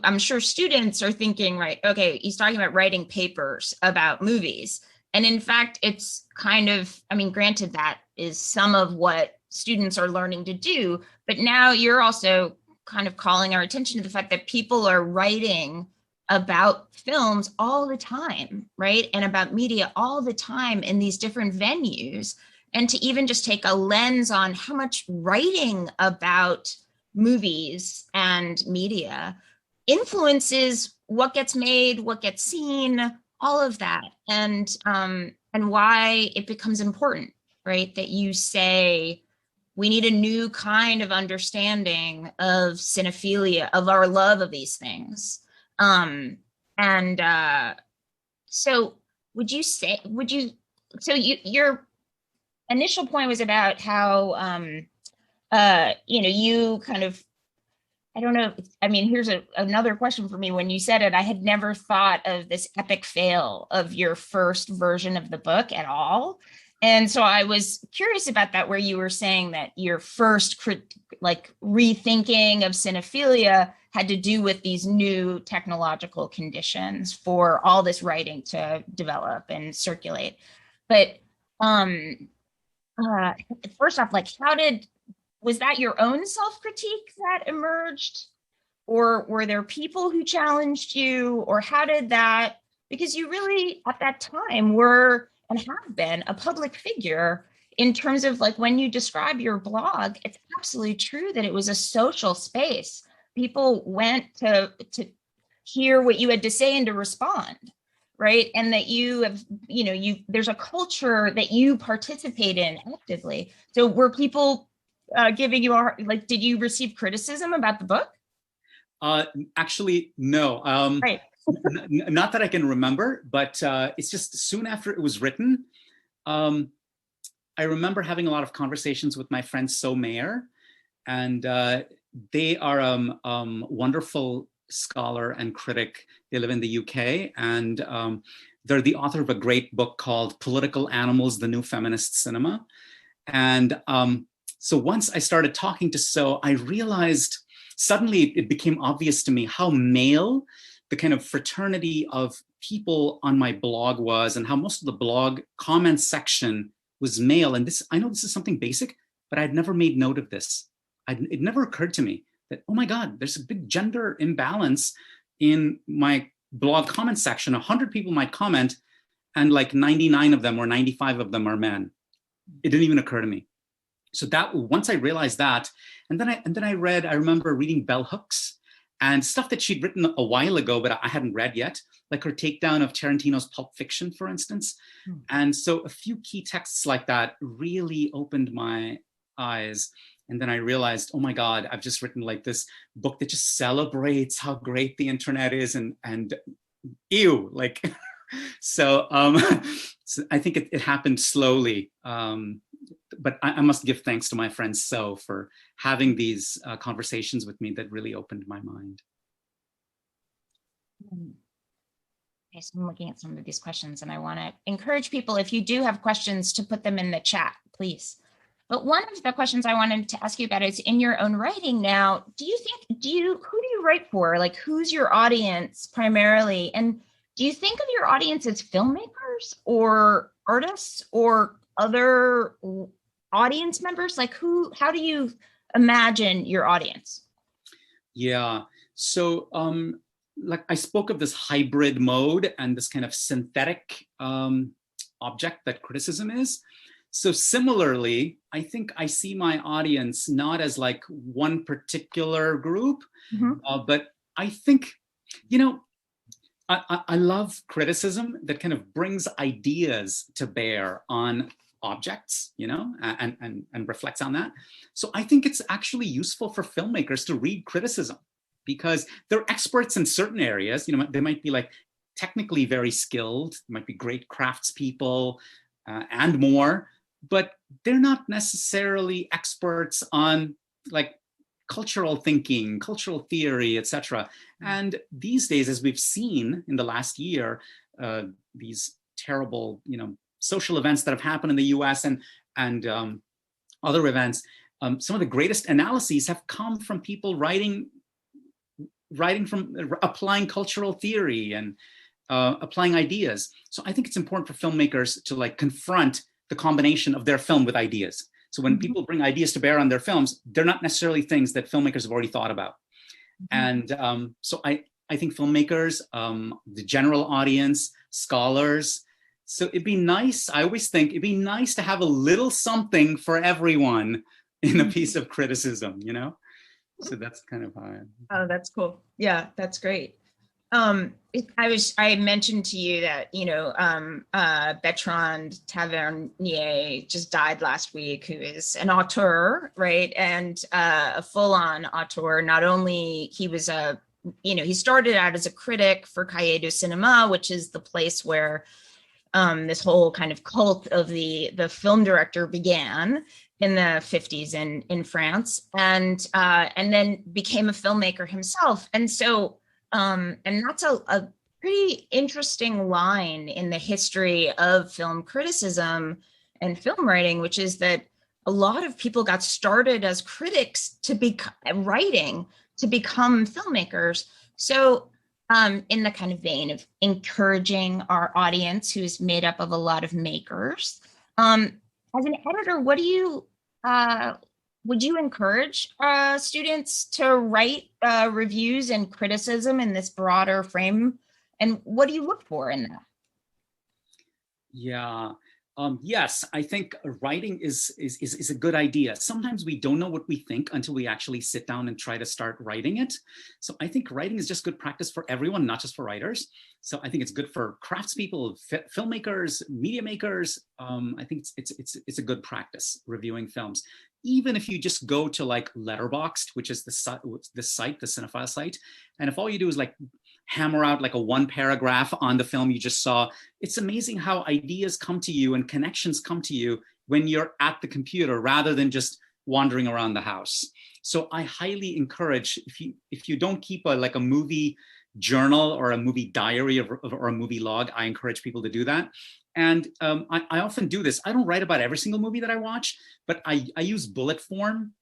I'm sure students are thinking, right, okay, he's talking about writing papers about movies. And in fact, it's kind of, I mean, granted, that is some of what students are learning to do, but now you're also kind of calling our attention to the fact that people are writing about films all the time, right? And about media all the time in these different venues. And to even just take a lens on how much writing about movies and media influences what gets made, what gets seen, all of that, and why it becomes important, right? That you say we need a new kind of understanding of cinephilia, of our love of these things. So your initial point was about how you kind of, I don't know. I mean, here's another question for me. When you said it, I had never thought of this epic fail of your first version of the book at all. And so I was curious about that, where you were saying that your first rethinking of cinephilia had to do with these new technological conditions for all this writing to develop and circulate. But first off, like, was that your own self-critique that emerged, or were there people who challenged you, or how did that, because you really at that time were and have been a public figure in terms of, like, when you describe your blog, it's absolutely true that it was a social space. People went to hear what you had to say and to respond, right? And that you have, there's a culture that you participate in actively. So were people giving you did you receive criticism about the book? Actually, no. Right. Not that I can remember, but it's just soon after it was written, I remember having a lot of conversations with my friend So Mayer, and they are wonderful scholar and critic. They live in the UK, and they're the author of a great book called Political Animals, the New Feminist Cinema. And so once I started talking to So, I realized suddenly it became obvious to me how male the kind of fraternity of people on my blog was, and how most of the blog comment section was male. And this, I know this is something basic, but I'd never made note of this. It never occurred to me that, oh my God, there's a big gender imbalance in my blog comment section. 100 people might comment, and like 99 of them or 95 of them are men. It didn't even occur to me. So that once I realized that, and then I remember reading Bell Hooks and stuff that she'd written a while ago, but I hadn't read yet, like her takedown of Tarantino's Pulp Fiction, for instance. And so a few key texts like that really opened my eyes. And then I realized, oh my God, I've just written like this book that just celebrates how great the internet is, and ew, like, so, so I think it happened slowly. But I must give thanks to my friend So for having these conversations with me that really opened my mind. Okay, so I'm looking at some of these questions, and I want to encourage people, if you do have questions, to put them in the chat, please. But one of the questions I wanted to ask you about is, in your own writing now, who do you write for? Like, who's your audience primarily? And do you think of your audience as filmmakers or artists or other audience members? Like, how do you imagine your audience? Yeah, so like I spoke of this hybrid mode and this kind of synthetic object that criticism is. So similarly, I think I see my audience not as like one particular group, but I think, you know, I love criticism that kind of brings ideas to bear on objects, you know, and reflects on that. So I think it's actually useful for filmmakers to read criticism, because they're experts in certain areas. You know, they might be like technically very skilled, might be great craftspeople and more, but they're not necessarily experts on like cultural thinking, cultural theory, etc. And these days, as we've seen in the last year, these terrible, you know, social events that have happened in the US and other events, some of the greatest analyses have come from people writing from applying cultural theory and applying ideas. So I think it's important for filmmakers to like confront the combination of their film with ideas. So when people bring ideas to bear on their films, they're not necessarily things that filmmakers have already thought about. And so I think filmmakers, the general audience, scholars, so it'd be nice, I always think it'd be nice to have a little something for everyone in a piece of criticism, you know? So that's kind of how Oh, that's cool. Yeah, that's great. I mentioned to you that, you know, Bertrand Tavernier just died last week, who is an auteur, right? And a full-on auteur. Not only he was he started out as a critic for Cahiers du Cinéma, which is the place where this whole kind of cult of the film director began in the 50s in France, and then became a filmmaker himself. And so, and that's a pretty interesting line in the history of film criticism and film writing, which is that a lot of people got started as critics to be writing to become filmmakers. So in the kind of vein of encouraging our audience, who's made up of a lot of makers, as an editor, what do you would you encourage students to write reviews and criticism in this broader frame? And what do you look for in that? Yeah. Yes, I think writing is a good idea. Sometimes we don't know what we think until we actually sit down and try to start writing it. So I think writing is just good practice for everyone, not just for writers. So I think it's good for craftspeople, filmmakers, media makers. I think it's a good practice reviewing films. Even if you just go to like Letterboxd, which is the site, the cinephile site, and if all you do is like hammer out like a one paragraph on the film you just saw. It's amazing how ideas come to you and connections come to you when you're at the computer rather than just wandering around the house. So I highly encourage, if you don't keep a movie journal or a movie diary or a movie log, I encourage people to do that. And I often do this. I don't write about every single movie that I watch, but I use bullet form.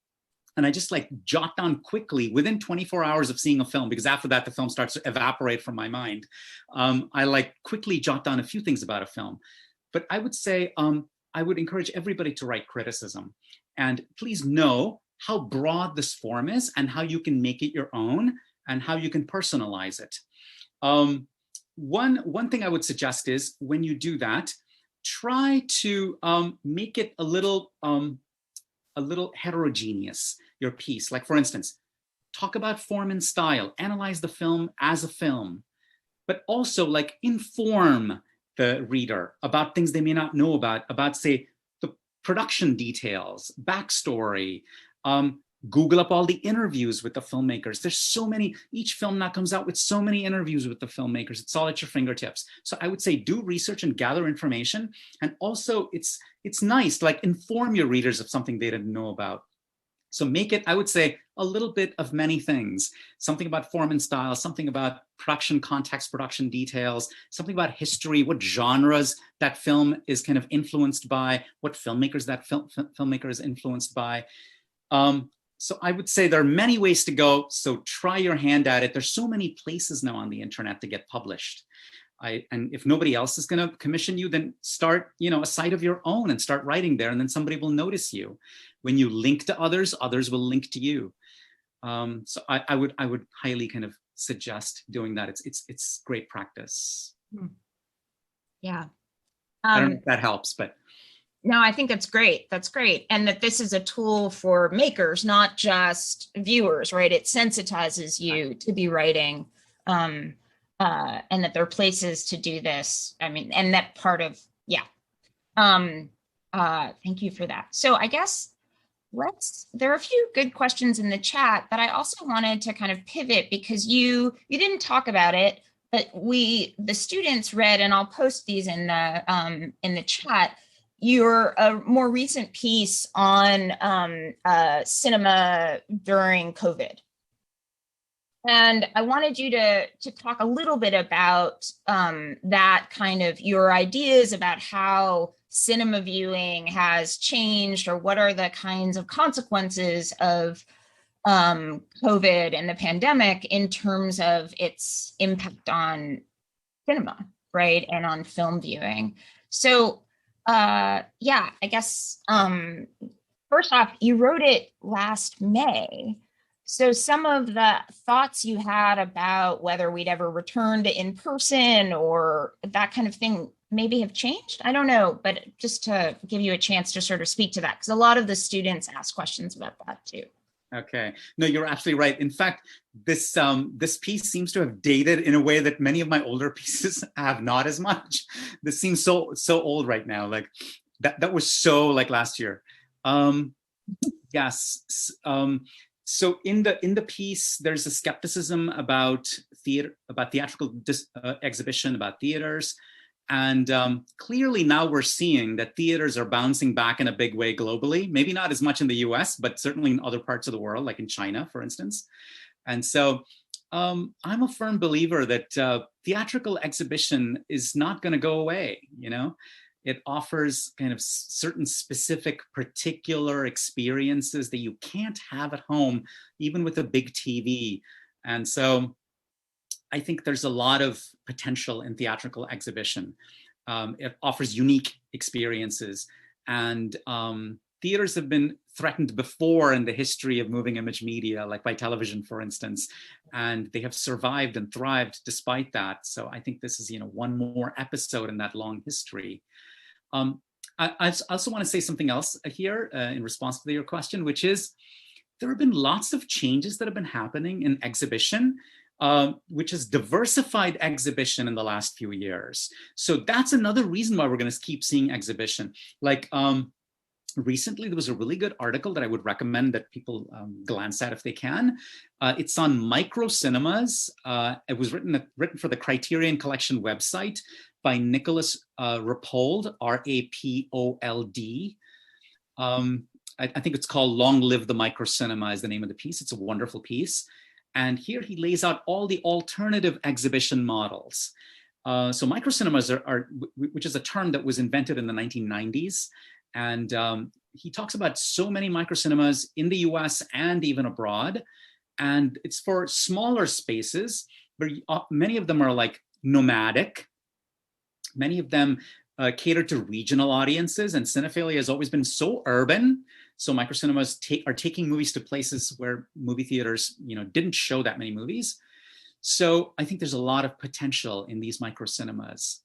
And I just like jot down quickly within 24 hours of seeing a film, because after that, the film starts to evaporate from my mind. I like quickly jot down a few things about a film. But I would say, I would encourage everybody to write criticism. And please know how broad this form is and how you can make it your own and how you can personalize it. One thing I would suggest is when you do that, try to make it a little heterogeneous, your piece. Like for instance, talk about form and style, analyze the film as a film, but also like inform the reader about things they may not know about say, the production details, backstory, Google up all the interviews with the filmmakers. There's so many, each film now comes out with so many interviews with the filmmakers. It's all at your fingertips. So I would say do research and gather information. And also it's nice to like inform your readers of something they didn't know about. So make it, I would say, a little bit of many things. Something about form and style, something about production context, production details, something about history, what genres that film is kind of influenced by, what filmmakers that filmmaker is influenced by. So I would say there are many ways to go. So try your hand at it. There's so many places now on the internet to get published. And if nobody else is going to commission you, then start, a site of your own and start writing there, and then somebody will notice you. When you link to others, others will link to you. So I would highly kind of suggest doing that. It's great practice. Yeah. I don't know if that helps, but. No, I think that's great. That's great. And that this is a tool for makers, not just viewers, right? It sensitizes you to be writing, and that there are places to do this. I mean, and that part of, yeah. Thank you for that. So I guess there are a few good questions in the chat, but I also wanted to kind of pivot because you didn't talk about it, but the students read, and I'll post these in the chat, your more recent piece on cinema during COVID. And I wanted you to talk a little bit about that, kind of your ideas about how cinema viewing has changed, or what are the kinds of consequences of COVID and the pandemic in terms of its impact on cinema, right, and on film viewing. So yeah, I guess first off, you wrote it last May. So some of the thoughts you had about whether we'd ever return to in-person or that kind of thing maybe have changed. I don't know, but just to give you a chance to sort of speak to that, because a lot of the students ask questions about that too. Okay. No, you're absolutely right. In fact, this piece seems to have dated in a way that many of my older pieces have not as much. This seems so old right now. Like that was so like last year. Yes. So in the piece, there's a skepticism about theatrical exhibition, about theaters. And clearly now we're seeing that theaters are bouncing back in a big way globally, maybe not as much in the US, but certainly in other parts of the world, like in China, for instance. And so I'm a firm believer that theatrical exhibition is not going to go away. It offers kind of certain specific particular experiences that you can't have at home, even with a big TV. And so I think there's a lot of potential in theatrical exhibition. It offers unique experiences, and theaters have been threatened before in the history of moving image media, like by television, for instance, and they have survived and thrived despite that. So I think this is, one more episode in that long history. I also want to say something else here in response to your question, which is there have been lots of changes that have been happening in exhibition, which has diversified exhibition in the last few years. So that's another reason why we're going to keep seeing exhibition. Like recently there was a really good article that I would recommend that people glance at if they can. It's on micro cinemas. It was written for the Criterion Collection website by Nicholas Rapold, Rapold. I think it's called "Long Live the Micro Cinema" is the name of the piece. It's a wonderful piece. And here he lays out all the alternative exhibition models. So microcinemas which is a term that was invented in the 1990s. And he talks about so many microcinemas in the US and even abroad. And it's for smaller spaces, but many of them are like nomadic. Many of them cater to regional audiences, and cinephilia has always been so urban. So microcinemas are taking movies to places where movie theaters, didn't show that many movies. So I think there's a lot of potential in these microcinemas.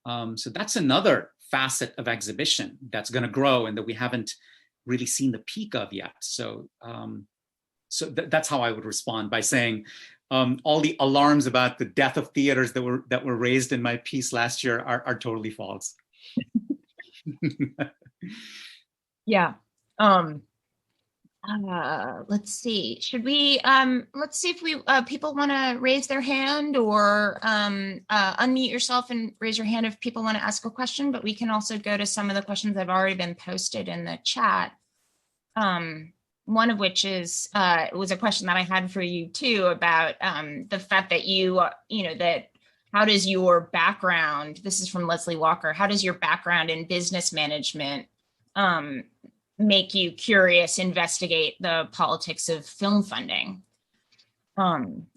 So that's another facet of exhibition that's going to grow and that we haven't really seen the peak of yet. So, that's how I would respond, by saying all the alarms about the death of theaters that were raised in my piece last year are totally false. Yeah. Let's see. Should we, let's see if people want to raise their hand, or unmute yourself and raise your hand if people want to ask a question, but we can also go to some of the questions that have already been posted in the chat. One of which is, it was a question that I had for you too, about the fact that that how does your background, this is from Leslie Walker, how does your background in business management make you curious, investigate the politics of film funding?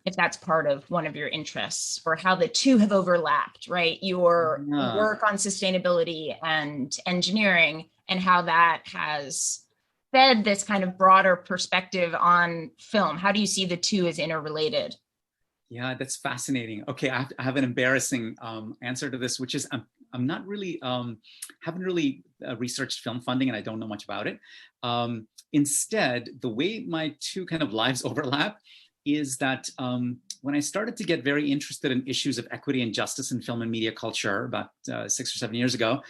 If that's part of one of your interests, or how the two have overlapped, right? Your work on sustainability and engineering, and how that has fed this kind of broader perspective on film. How do you see the two as interrelated? Yeah, that's fascinating. Okay, I have an embarrassing answer to this, which is I'm not really, haven't really researched film funding, and I don't know much about it. Instead, the way my two kind of lives overlap is that when I started to get very interested in issues of equity and justice in film and media culture about 6 or 7 years ago,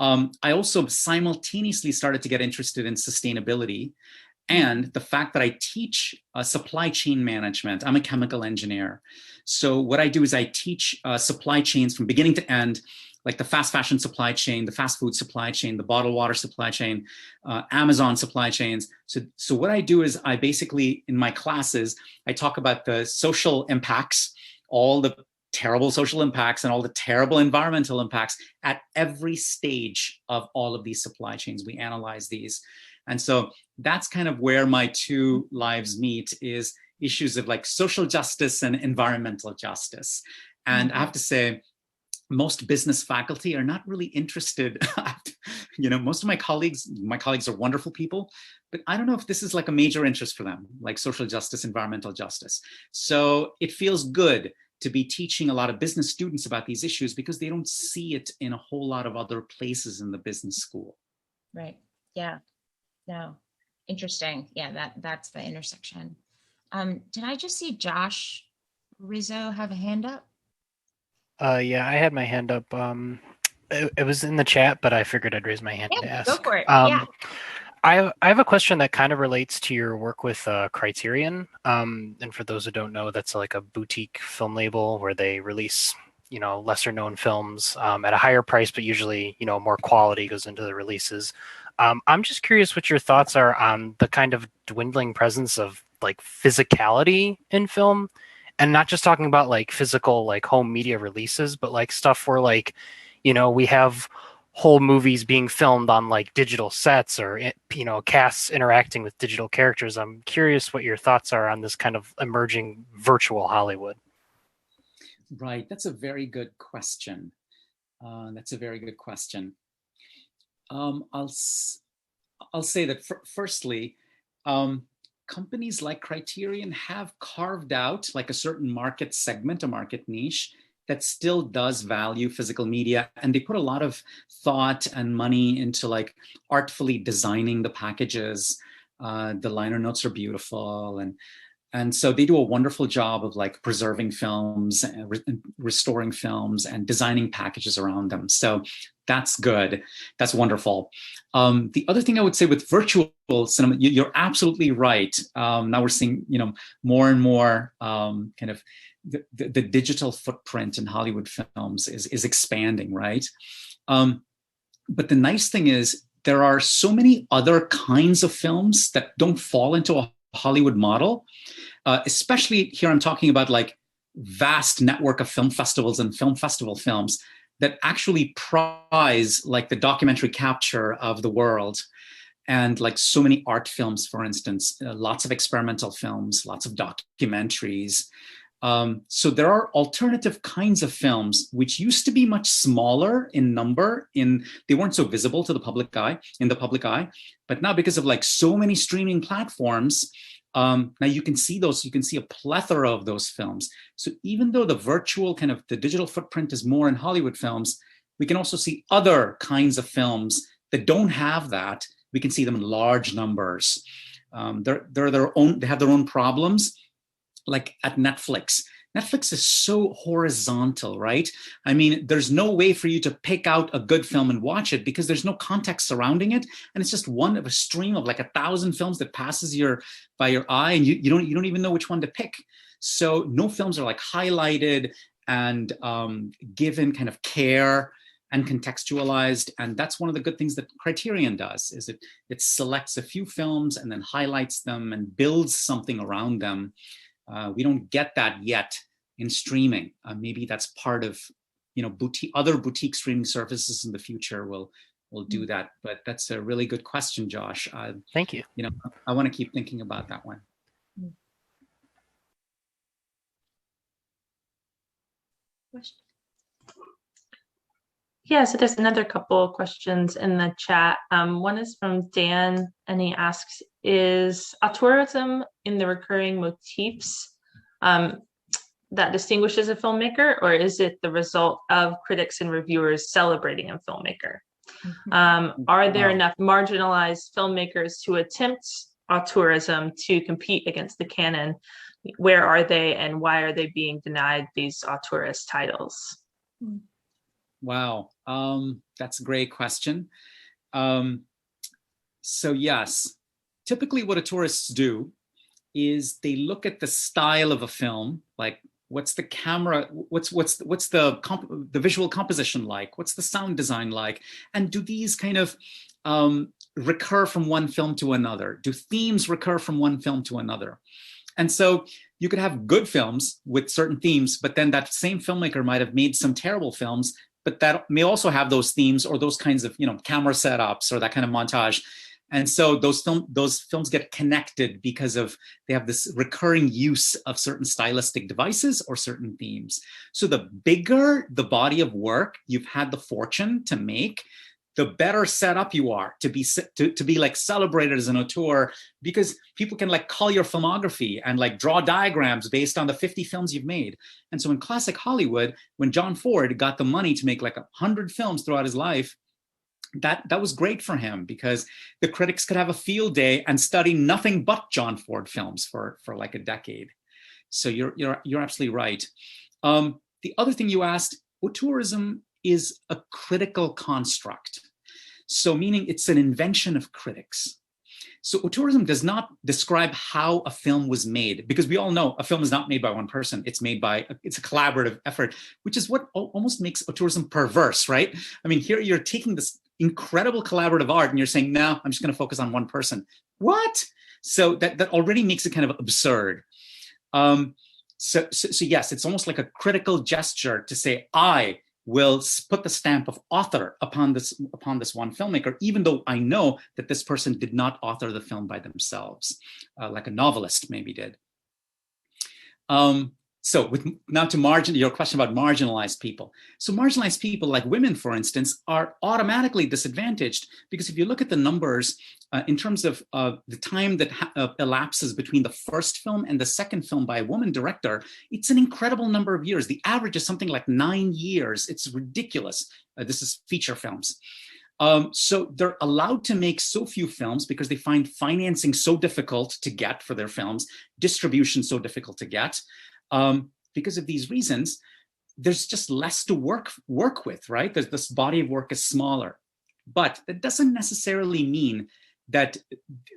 I also simultaneously started to get interested in sustainability and the fact that I teach supply chain management. I'm a chemical engineer. So what I do is I teach supply chains from beginning to end, like the fast fashion supply chain, the fast food supply chain, the bottled water supply chain, Amazon supply chains. So what I do is I basically, in my classes, I talk about the social impacts, all the terrible social impacts and all the terrible environmental impacts at every stage of all of these supply chains. We analyze these. And so that's kind of where my two lives meet, is issues of like social justice and environmental justice. And I have to say, most business faculty are not really interested. Most of my colleagues are wonderful people, but I don't know if this is like a major interest for them, like social justice, environmental justice. So it feels good to be teaching a lot of business students about these issues, because they don't see it in a whole lot of other places in the business school. Right. Yeah. No. Interesting. Yeah, that's the intersection. Did I just see Josh Rizzo have a hand up? Yeah, I had my hand up. It was in the chat, but I figured I'd raise my hand to ask. Go for it. Yeah. I have a question that kind of relates to your work with Criterion. And for those who don't know, that's like a boutique film label where they release, lesser known films at a higher price, but usually, more quality goes into the releases. I'm just curious what your thoughts are on the kind of dwindling presence of like physicality in film, and not just talking about like physical, like home media releases, but like stuff where like, we have whole movies being filmed on like digital sets, or casts interacting with digital characters. I'm curious what your thoughts are on this kind of emerging virtual Hollywood. Right, that's a very good question. I'll say that firstly, companies like Criterion have carved out like a certain market segment, a market niche that still does value physical media, and they put a lot of thought and money into like artfully designing the packages. The liner notes are beautiful, and And so they do a wonderful job of like preserving films and restoring films and designing packages around them. So that's good. That's wonderful. The other thing I would say with virtual cinema, you're absolutely right. Now we're seeing, more and more kind of the digital footprint in Hollywood films is expanding, right? But the nice thing is there are so many other kinds of films that don't fall into a Hollywood model. Especially here, I'm talking about like vast network of film festivals and film festival films that actually prize like the documentary capture of the world, and like so many art films, for instance, lots of experimental films, lots of documentaries. So there are alternative kinds of films which used to be much smaller in number. They weren't so visible to the public eye, but now because of like so many streaming platforms. Now you can see a plethora of those films. So even though the virtual kind of the digital footprint is more in Hollywood films, we can also see other kinds of films that don't have that. We can see them in large numbers. They have their own problems, like at Netflix. Netflix is so horizontal, right? I mean, there's no way for you to pick out a good film and watch it because there's no context surrounding it. And it's just one of a stream of like 1,000 films that passes by your eye, and you don't even know which one to pick. So no films are like highlighted and given kind of care and contextualized. And that's one of the good things that Criterion does, is it selects a few films and then highlights them and builds something around them. We don't get that yet in streaming. Maybe that's part of, other boutique streaming services in the future will do that. But that's a really good question, Josh. Thank you. I want to keep thinking about that one. Yeah, so there's another couple of questions in the chat. One is from Dan, and he asks, is auteurism in the recurring motifs that distinguishes a filmmaker, or is it the result of critics and reviewers celebrating a filmmaker? Are there enough marginalized filmmakers who attempt auteurism to compete against the canon? Where are they, and why are they being denied these auteurist titles? Wow, that's a great question. So yes, typically what auteurs do is they look at the style of a film, like what's the camera, what's the visual composition like, what's the sound design like, and do these kind of recur from one film to another? Do themes recur from one film to another? And so you could have good films with certain themes, but then that same filmmaker might have made some terrible films, but that may also have those themes or those kinds of camera setups or that kind of montage. And so those films get connected because they have this recurring use of certain stylistic devices or certain themes. So the bigger the body of work you've had the fortune to make, the better set up you are to be like celebrated as an auteur, because people can like call your filmography and like draw diagrams based on the 50 films you've made. And so in classic Hollywood, when John Ford got the money to make like 100 films throughout his life, that was great for him, because the critics could have a field day and study nothing but John Ford films for like a decade. So you're absolutely right. The other thing you asked, auteurism is a critical construct. So meaning it's an invention of critics. So auteurism does not describe how a film was made, because we all know a film is not made by one person. It's a collaborative effort, which is what almost makes auteurism perverse, right? I mean, here you're taking this incredible collaborative art and you're saying, no, I'm just going to focus on one person. What? So that already makes it kind of absurd. So yes, it's almost like a critical gesture to say, I will put the stamp of author upon this one filmmaker, even though I know that this person did not author the film by themselves, like a novelist maybe did. So now to your question about marginalized people. So marginalized people like women, for instance, are automatically disadvantaged, because if you look at the numbers in terms of the time that elapses between the first film and the second film by a woman director, it's an incredible number of years. The average is something like 9 years. It's ridiculous. This is feature films. So they're allowed to make so few films because they find financing so difficult to get for their films, distribution so difficult to get. Because of these reasons, there's just less to work with, right? This body of work is smaller. But that doesn't necessarily mean that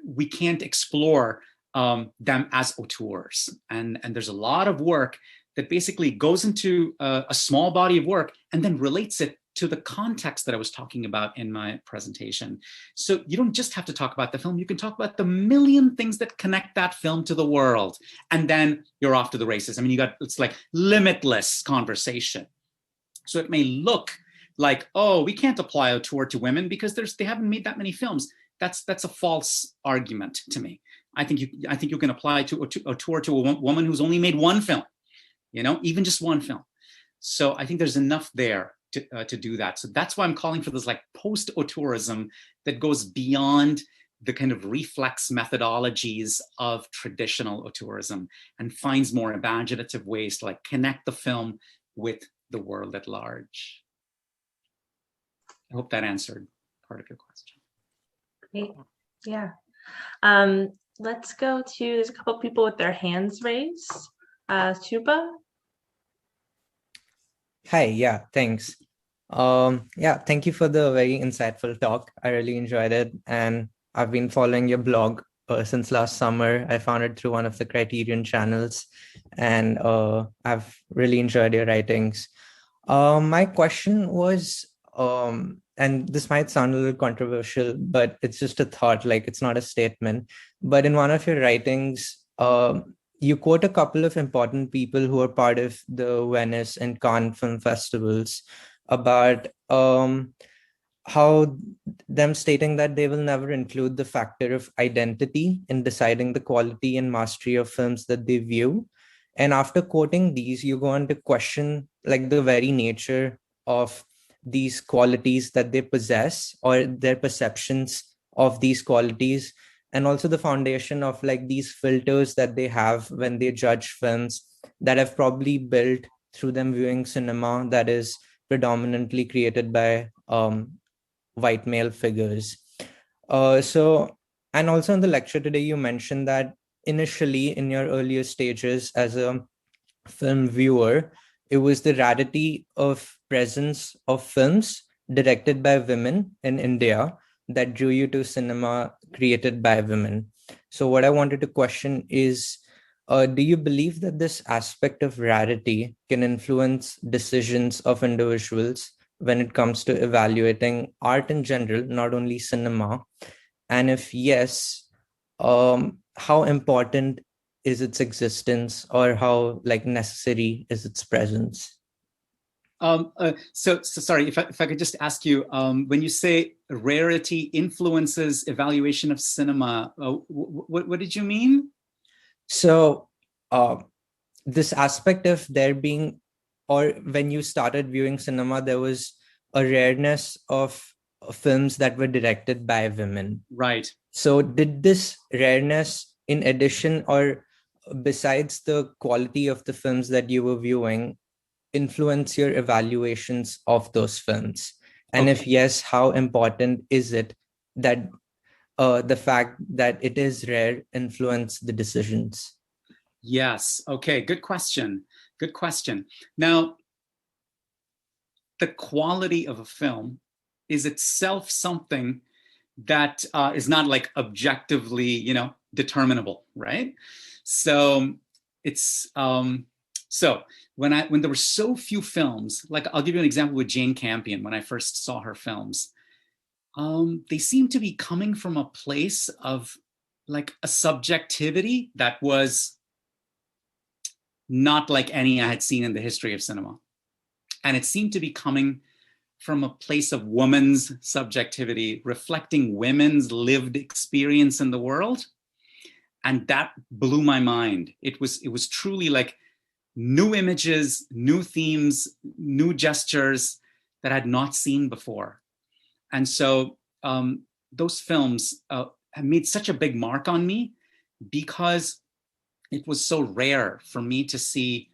we can't explore them as auteurs. And there's a lot of work that basically goes into a small body of work and then relates it to the context that I was talking about in my presentation. So you don't just have to talk about the film, you can talk about the million things that connect that film to the world, and then you're off to the races. I mean, it's like limitless conversation. So it may look like, oh, we can't apply auteur to women because they haven't made that many films. That's a false argument to me. I think you can apply auteur to a woman who's only made one film, even just one film. So I think there's enough there to do that. So that's why I'm calling for this like post-auteurism that goes beyond the kind of reflex methodologies of traditional auteurism and finds more imaginative ways to like connect the film with the world at large. I hope that answered part of your question. Great. Yeah. Let's go to, there's a couple people with their hands raised. Tuba? Hi, yeah, thanks. Thank you for the very insightful talk. I really enjoyed it. And I've been following your blog since last summer. I found it through one of the Criterion channels, and I've really enjoyed your writings. My question was, and this might sound a little controversial, but it's just a thought, like it's not a statement. But in one of your writings, you quote a couple of important people who are part of the Venice and Cannes film festivals about how them stating that they will never include the factor of identity in deciding the quality and mastery of films that they view. And after quoting these, you go on to question like the very nature of these qualities that they possess, or their perceptions of these qualities, and also the foundation of like these filters that they have when they judge films that have probably built through them viewing cinema that is predominantly created by white male figures. And also in the lecture today, you mentioned that initially in your earlier stages as a film viewer, it was the rarity of presence of films directed by women in India that drew you to cinema created by women. So what I wanted to question is, do you believe that this aspect of rarity can influence decisions of individuals when it comes to evaluating art in general, not only cinema? And if yes, how important is its existence, or how like necessary is its presence? So sorry, if I could just ask you, when you say rarity influences evaluation of cinema, what did you mean? So this aspect of there being, or when you started viewing cinema, there was a rareness of films that were directed by women. Right. So did this rareness, in addition or besides the quality of the films that you were viewing, influence your evaluations of those films? And if yes, how important is it that the fact that it is rare influence the decisions? Yes. Okay. Good question. Good question. Now, the quality of a film is itself something that is not like objectively, determinable, right? So it's so when there were so few films, like I'll give you an example with Jane Campion. When I first saw her films, they seemed to be coming from a place of like a subjectivity that was not like any I had seen in the history of cinema. And it seemed to be coming from a place of woman's subjectivity, reflecting women's lived experience in the world. And that blew my mind. It was truly like new images, new themes, new gestures that I had not seen before. And so those films have made such a big mark on me because it was so rare for me to see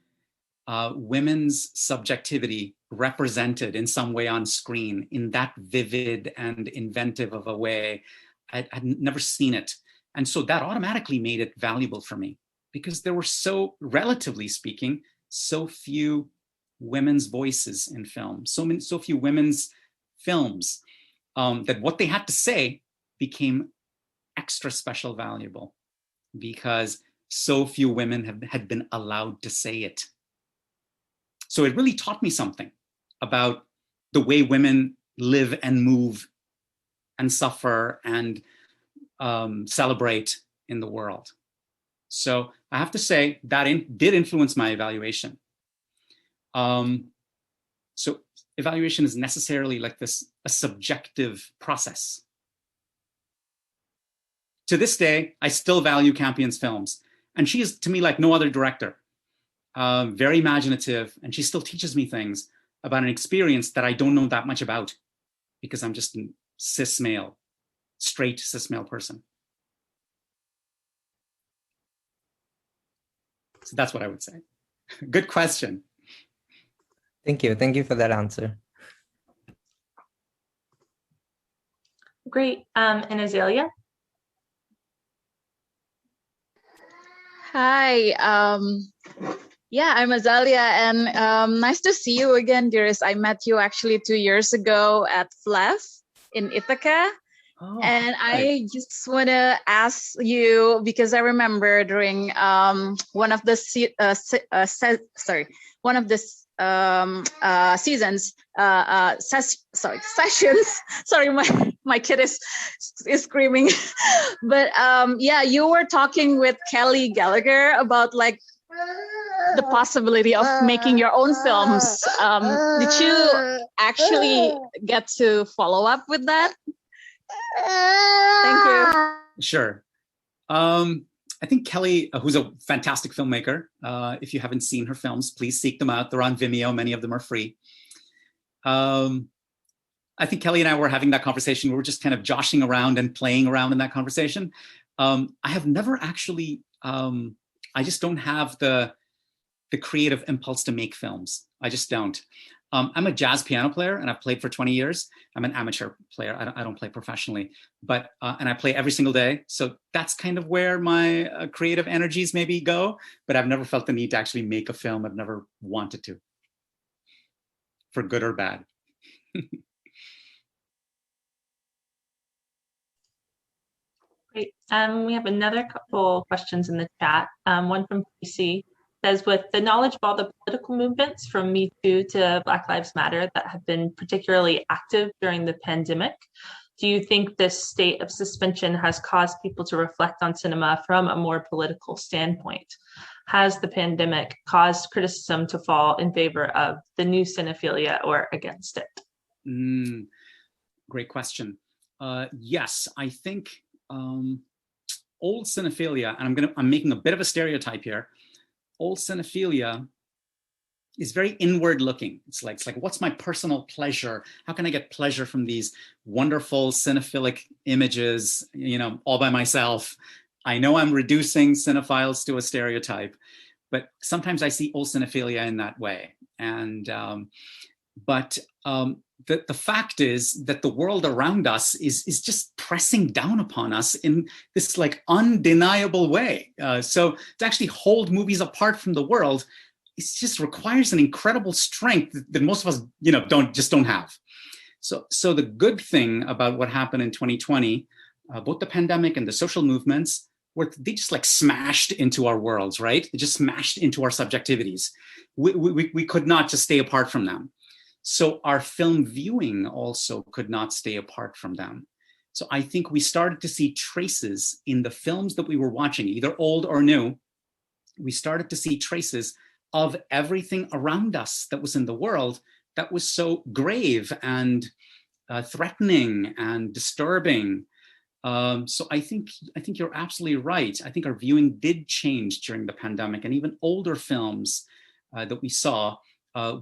women's subjectivity represented in some way on screen in that vivid and inventive of a way. I'd never seen it. And so that automatically made it valuable for me, because there were relatively speaking, so few women's voices in film, so few women's films, that what they had to say became extra special valuable, because so few women had been allowed to say it. So it really taught me something about the way women live and move and suffer and celebrate in the world. So I have to say that did influence my evaluation. So evaluation is necessarily like a subjective process. To this day, I still value Campion's films, and she is to me like no other director. Very imaginative, and she still teaches me things about an experience that I don't know that much about, because I'm just a straight cis male person. So that's what I would say. Good question. Thank you. Thank you for that answer. Great. And Azalea? Hi. Yeah, I'm Azalea, and nice to see you again, Girish. I met you actually 2 years ago at FLEF in Ithaca. Oh, and hi. I just want to ask you, because I remember during one of the seasons, sessions. Sorry, my kid is screaming. But yeah, you were talking with Kelly Gallagher about like the possibility of making your own films. Did you actually get to follow up with that? Thank you. Sure. I think Kelly, who's a fantastic filmmaker, if you haven't seen her films, please seek them out. They're on Vimeo. Many of them are free. I think Kelly and I were having that conversation. We were just kind of joshing around and playing around in that conversation. I have never actually, I just don't have the creative impulse to make films. I just don't. I'm a jazz piano player, and I've played for 20 years. I'm an amateur player. I don't play professionally, but and I play every single day. So that's kind of where my creative energies maybe go. But I've never felt the need to actually make a film. I've never wanted to, for good or bad. Great. We have another couple questions in the chat. One from PC says, with the knowledge of all the political movements from Me Too to Black Lives Matter that have been particularly active during the pandemic, do you think this state of suspension has caused people to reflect on cinema from a more political standpoint? Has the pandemic caused criticism to fall in favor of the new cinephilia or against it? Great question. Yes, I think old cinephilia, and I'm making a bit of a stereotype here. Old cinephilia is very inward looking. It's like, what's my personal pleasure? How can I get pleasure from these wonderful cinephilic images, all by myself? I know I'm reducing cinephiles to a stereotype, but sometimes I see old cinephilia in that way. And, the fact is that the world around us is just pressing down upon us in this like undeniable way. So to actually hold movies apart from the world, it just requires an incredible strength that most of us, don't have. So the good thing about what happened in 2020, both the pandemic and the social movements, were they just like smashed into our worlds, right? They just smashed into our subjectivities. We could not just stay apart from them. So our film viewing also could not stay apart from them. So I think we started to see traces in the films that we were watching, either old or new. We started to see traces of everything around us that was in the world that was so grave and threatening and disturbing. So I think you're absolutely right. I think our viewing did change during the pandemic, and even older films that we saw,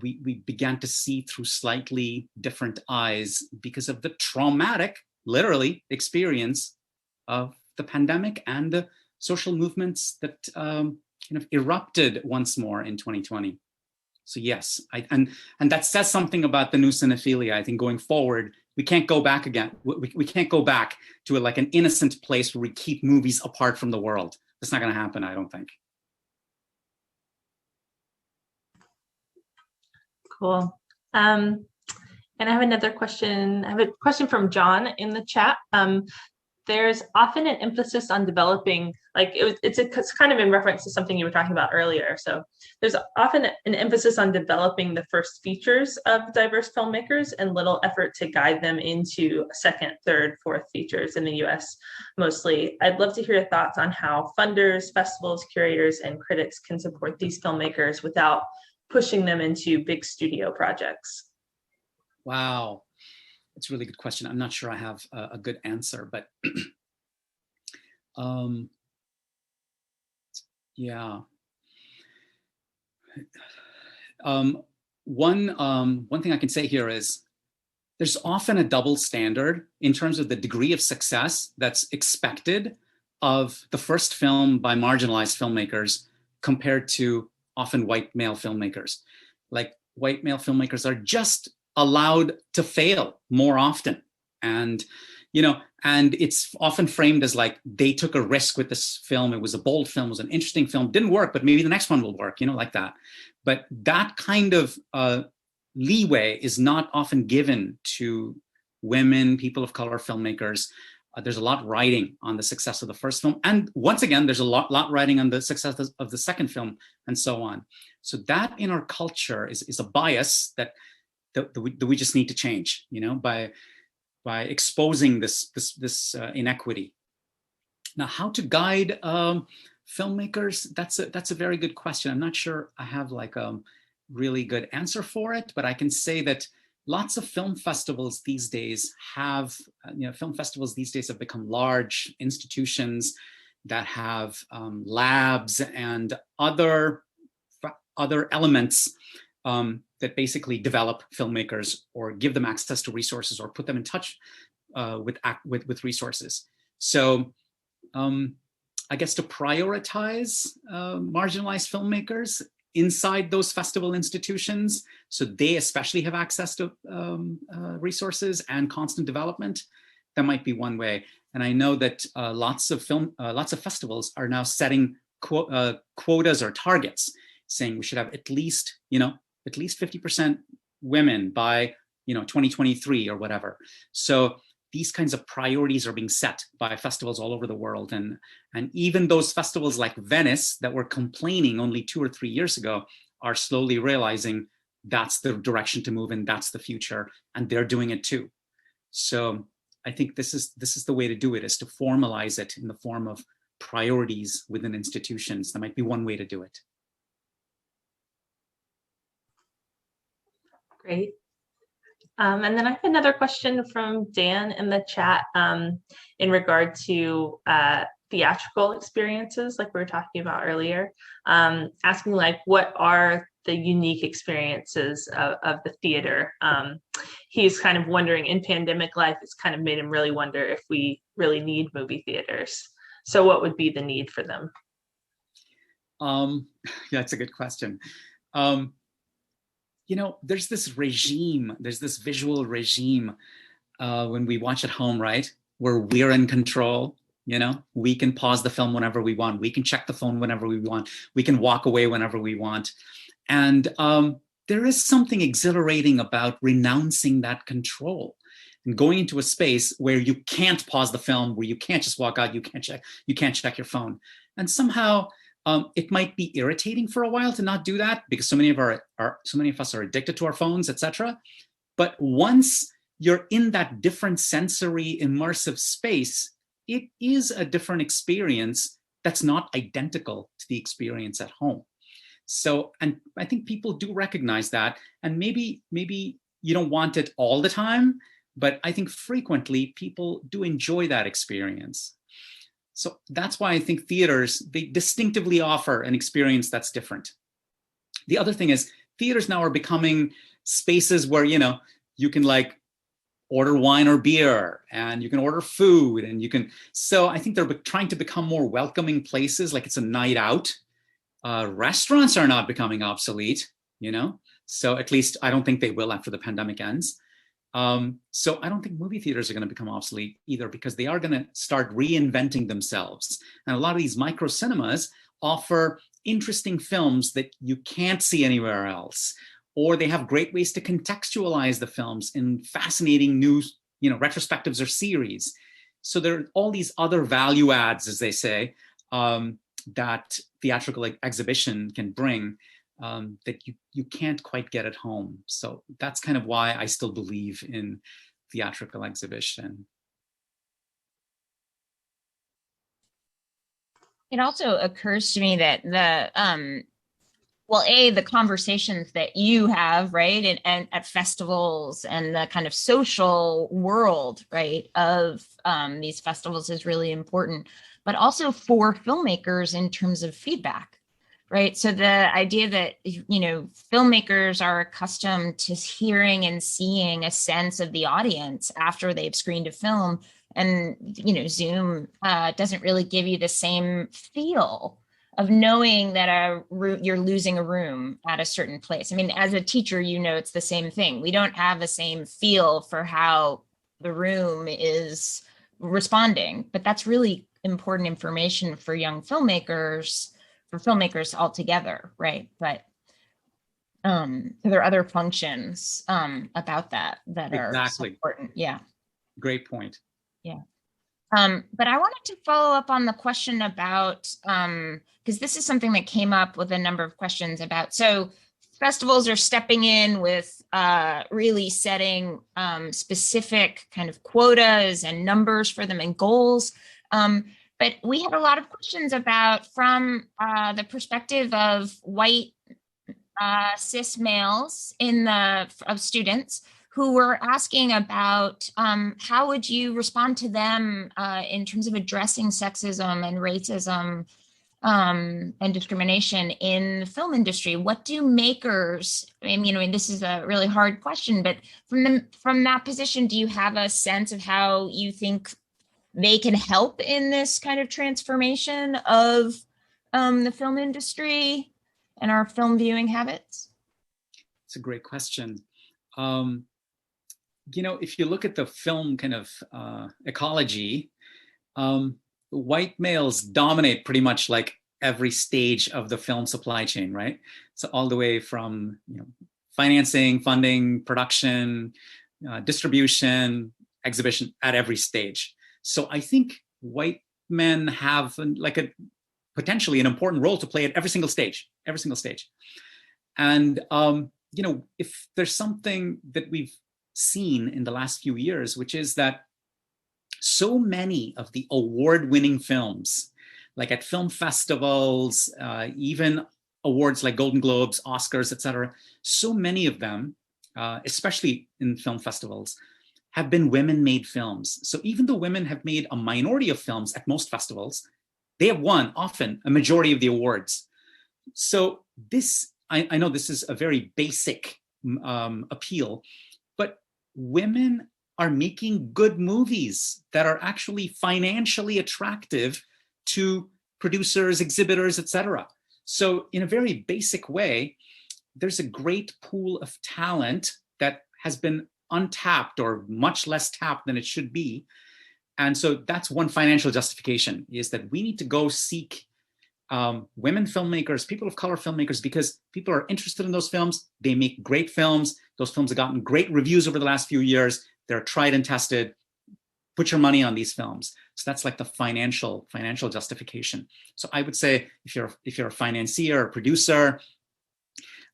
we began to see through slightly different eyes because of the traumatic, literally, experience of the pandemic and the social movements that erupted once more in 2020. So yes, and that says something about the new cinephilia. I think going forward, we can't go back again. We can't go back to like an innocent place where we keep movies apart from the world. That's not going to happen, I don't think. Cool. And I have another question. I have a question from John in the chat. There's often an emphasis on developing, like it's kind of in reference to something you were talking about earlier. So there's often an emphasis on developing the first features of diverse filmmakers and little effort to guide them into second, third, fourth features in the US mostly. I'd love to hear your thoughts on how funders, festivals, curators, and critics can support these filmmakers without pushing them into big studio projects. Wow. It's a really good question. I'm not sure I have a good answer, but yeah. One thing I can say here is there's often a double standard in terms of the degree of success that's expected of the first film by marginalized filmmakers compared to often white male filmmakers. Like white male filmmakers are just allowed to fail more often. And, you know, and it's often framed as like, they took a risk with this film. It was a bold film, it was an interesting film, didn't work, but maybe the next one will work, you know, like that. But that kind of leeway is not often given to women, people of color filmmakers. There's a lot riding on the success of the first film. And once again, there's a lot riding on the success of the second film and so on. So that in our culture is a bias that we just need to change, you know, by exposing this inequity. Now, how to guide filmmakers? That's a very good question. I'm not sure I have like a really good answer for it, but I can say that lots of film festivals these days have, film festivals these days have become large institutions that have labs and other elements that basically develop filmmakers or give them access to resources or put them in touch with resources. So I guess to prioritize marginalized filmmakers inside those festival institutions, so they especially have access to resources and constant development, that might be one way. And I know that lots of festivals are now setting quotas or targets, saying we should have at least 50% women by 2023 or whatever. So these kinds of priorities are being set by festivals all over the world. And even those festivals like Venice that were complaining only 2 or 3 years ago are slowly realizing that's the direction to move in, that's the future, and they're doing it too. So I think this is the way to do it, is to formalize it in the form of priorities within institutions. That might be one way to do it. Great. And then I have another question from Dan in the chat in regard to theatrical experiences, like we were talking about earlier, asking like, what are the unique experiences of the theater? He's kind of wondering, in pandemic life, it's kind of made him really wonder if we really need movie theaters. So what would be the need for them? Yeah, that's a good question. There's this regime, there's this visual regime when we watch at home, right? Where we're in control, we can pause the film whenever we want. We can check the phone whenever we want. We can walk away whenever we want. And there is something exhilarating about renouncing that control and going into a space where you can't pause the film, where you can't just walk out, you can't check your phone. And somehow, it might be irritating for a while to not do that because so many of us are addicted to our phones, etc. But once you're in that different sensory immersive space, it is a different experience that's not identical to the experience at home. So, and I think people do recognize that, and maybe you don't want it all the time, but I think frequently people do enjoy that experience. So that's why I think theaters, they distinctively offer an experience that's different. The other thing is theaters now are becoming spaces where, you can like order wine or beer and you can order food and you can, so I think they're trying to become more welcoming places, like it's a night out. Restaurants are not becoming obsolete. you know? So at least I don't think they will after the pandemic ends. So I don't think movie theaters are going to become obsolete either, because they are going to start reinventing themselves. And a lot of these micro cinemas offer interesting films that you can't see anywhere else, or they have great ways to contextualize the films in fascinating new, retrospectives or series. So there are all these other value adds, as they say, that theatrical exhibition can bring, that you can't quite get at home. So that's kind of why I still believe in theatrical exhibition. It also occurs to me that the conversations that you have, right, and at festivals and the kind of social world, right, of these festivals is really important, but also for filmmakers in terms of feedback, right? So the idea that, filmmakers are accustomed to hearing and seeing a sense of the audience after they've screened a film, and, Zoom doesn't really give you the same feel of knowing that you're losing a room at a certain place. I mean, as a teacher, it's the same thing. We don't have the same feel for how the room is responding, but that's really important information for young filmmakers, for filmmakers altogether, right? But there are other functions about that are so important. Yeah. Great point. Yeah. But I wanted to follow up on the question about, because this is something that came up with a number of questions about, so festivals are stepping in with really setting specific kind of quotas and numbers for them and goals. But we had a lot of questions about, from the perspective of white cis males of students, who were asking about how would you respond to them in terms of addressing sexism and racism and discrimination in the film industry? What do makers, this is a really hard question, but from that position, do you have a sense of how you think they can help in this kind of transformation of the film industry and our film viewing habits? It's a great question. If you look at the film kind of ecology, white males dominate pretty much like every stage of the film supply chain, right? So all the way from financing, funding, production, distribution, exhibition, at every stage. So I think white men have potentially an important role to play at every single stage. And if there's something that we've seen in the last few years, which is that so many of the award-winning films, like at film festivals, even awards like Golden Globes, Oscars, etc., so many of them, especially in film festivals, have been women-made films. So even though women have made a minority of films at most festivals, they have won often a majority of the awards. So this, I know this is a very basic appeal, but women are making good movies that are actually financially attractive to producers, exhibitors, etc. So in a very basic way, there's a great pool of talent that has been untapped or much less tapped than it should be. And so that's one financial justification, is that we need to go seek women filmmakers, people of color filmmakers, because people are interested in those films. They make great films. Those films have gotten great reviews over the last few years. They're tried and tested. Put your money on these films. So that's like the financial justification. So I would say if you're a financier or producer,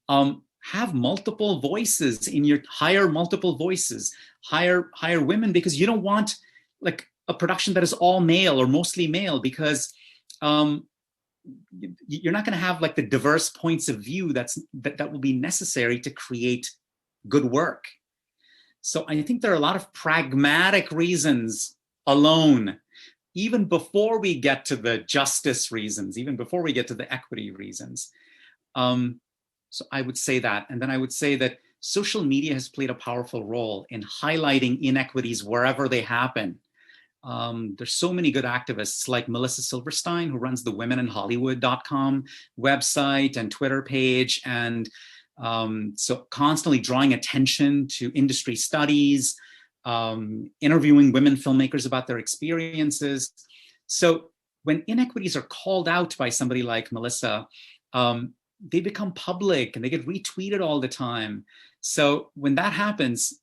have multiple voices hire multiple voices, hire women, because you don't want like a production that is all male or mostly male, because you're not going to have like the diverse points of view that will be necessary to create good work. So I think there are a lot of pragmatic reasons alone, even before we get to the justice reasons, even before we get to the equity reasons. So I would say that. And then I would say that social media has played a powerful role in highlighting inequities wherever they happen. There's so many good activists like Melissa Silverstein, who runs the womeninhollywood.com website and Twitter page, and So constantly drawing attention to industry studies, interviewing women filmmakers about their experiences. So when inequities are called out by somebody like Melissa, they become public and they get retweeted all the time. So when that happens,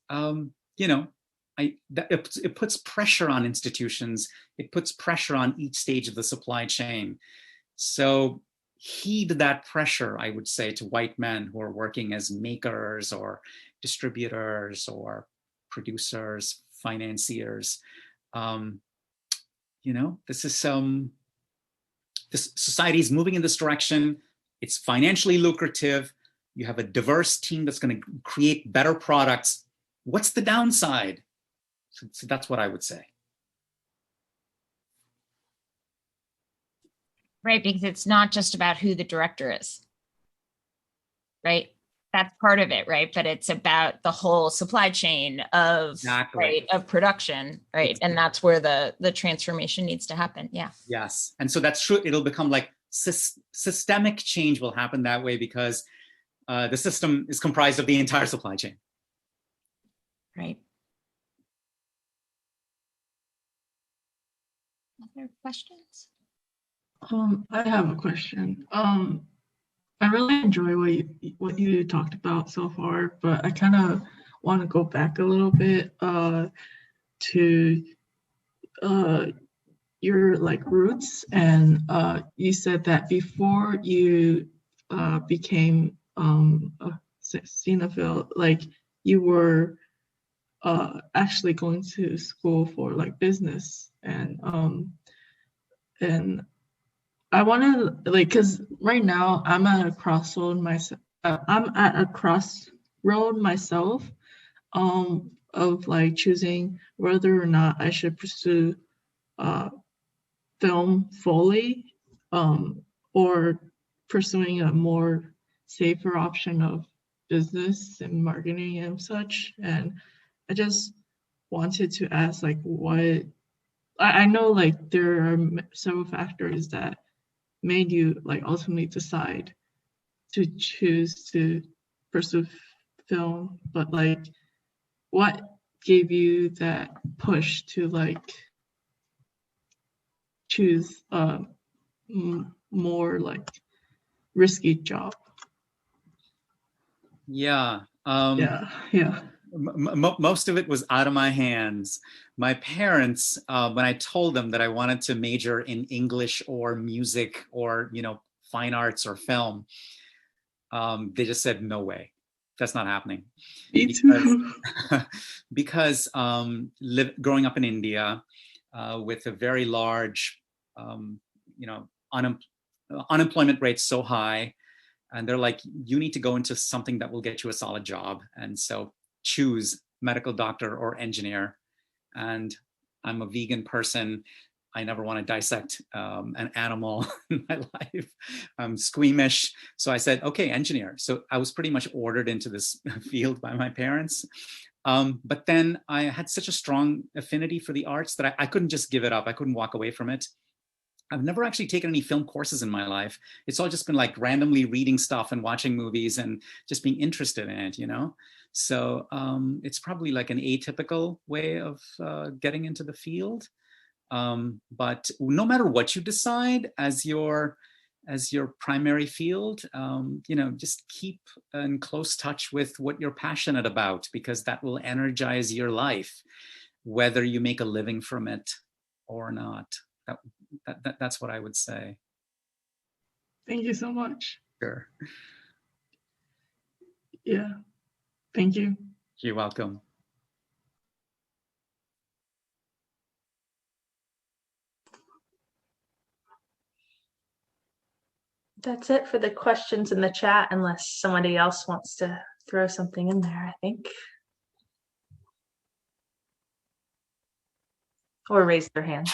it puts pressure on institutions. It puts pressure on each stage of the supply chain. So heed that pressure, I would say, to white men who are working as makers or distributors or producers, financiers. This society is moving in this direction. It's financially lucrative. You have a diverse team that's going to create better products. What's the downside? So that's what I would say. Right, because it's not just about who the director is, right? That's part of it, right? But it's about the whole supply chain of, right, of production, right? Exactly. And that's where the transformation needs to happen. Yeah. Yes, and so that's true. It'll become like systemic change will happen that way because the system is comprised of the entire supply chain. Right. Other questions? I have a question. I really enjoy what you talked about so far, but I kind of want to go back a little bit to your like roots, and you said that before you became a cinephile, like you were actually going to school for like business, and I want to like, because right now I'm at a crossroad myself. Of like choosing whether or not I should pursue film fully, or pursuing a more safer option of business and marketing and such. And I just wanted to ask, like, what I know, like there are several factors that made you like ultimately decide to choose to pursue film, but like what gave you that push to like choose a more like risky job? Yeah. Yeah. Most of it was out of my hands. My parents, when I told them that I wanted to major in English or music or, fine arts or film, they just said, no way, that's not happening. Me too. Because growing up in India with a very large, unemployment rate so high, and they're like, you need to go into something that will get you a solid job. And so choose medical doctor or engineer. And I'm a vegan person. I never want to dissect an animal in my life. I'm squeamish. So I said, okay, engineer. So I was pretty much ordered into this field by my parents. But then I had such a strong affinity for the arts that I couldn't just give it up. I couldn't walk away from it. I've never actually taken any film courses in my life. It's all just been like randomly reading stuff and watching movies and just being interested in it, So it's probably like an atypical way of getting into the field. But no matter what you decide as your primary field, just keep in close touch with what you're passionate about, because that will energize your life, whether you make a living from it or not. That's what I would say. Thank you so much. Sure. Yeah. Thank you. You're welcome. That's it for the questions in the chat, unless somebody else wants to throw something in there, I think. Or raise their hand.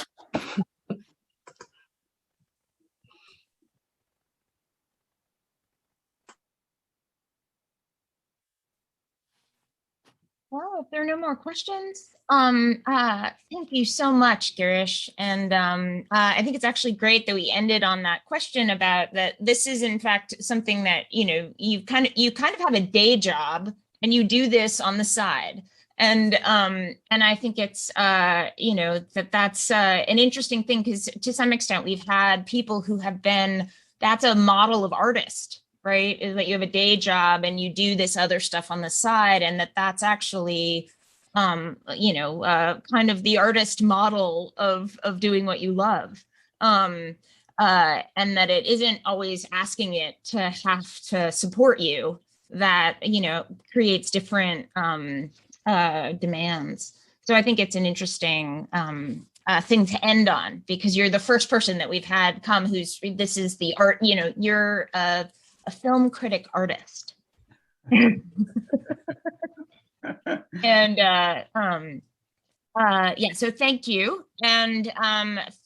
Well, if there are no more questions, thank you so much, Girish. And I think it's actually great that we ended on that question about that. This is in fact something that, you kind of have a day job and you do this on the side. And I think it's, that's an interesting thing, because to some extent we've had people who have been, that's a model of artist, right? Is that you have a day job and you do this other stuff on the side, and that's actually, kind of the artist model of doing what you love. And that it isn't always asking it to have to support you that, creates different demands. So I think it's an interesting thing to end on, because you're the first person that we've had come this is the art, you're a film critic artist. And so thank you. And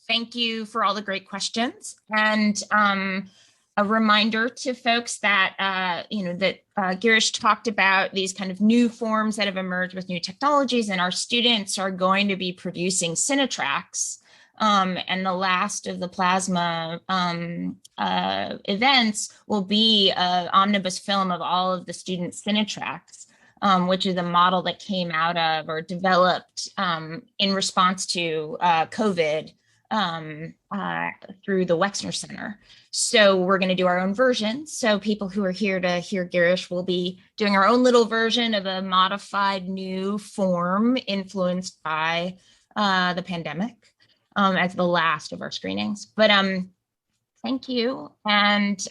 thank you for all the great questions. And a reminder to folks that, that Girish talked about these kind of new forms that have emerged with new technologies, and our students are going to be producing Cinetracks. And the last of the Plasma events will be an omnibus film of all of the student Cinetracks, which is a model that came out of or developed in response to COVID through the Wexner Center. So we're going to do our own version. So people who are here to hear Girish will be doing our own little version of a modified new form influenced by the pandemic as the last of our screenings. But thank you. And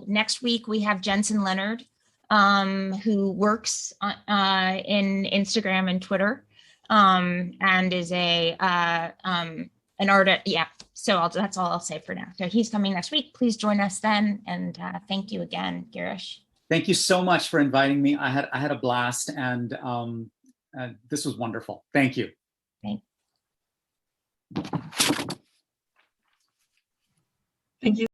next week we have Jensen Leonard, who works in Instagram and Twitter, and is an artist. Yeah. So that's all I'll say for now. So he's coming next week. Please join us then. And thank you again, Girish. Thank you so much for inviting me. I had a blast, and this was wonderful. Thank you. Thanks. Thank you.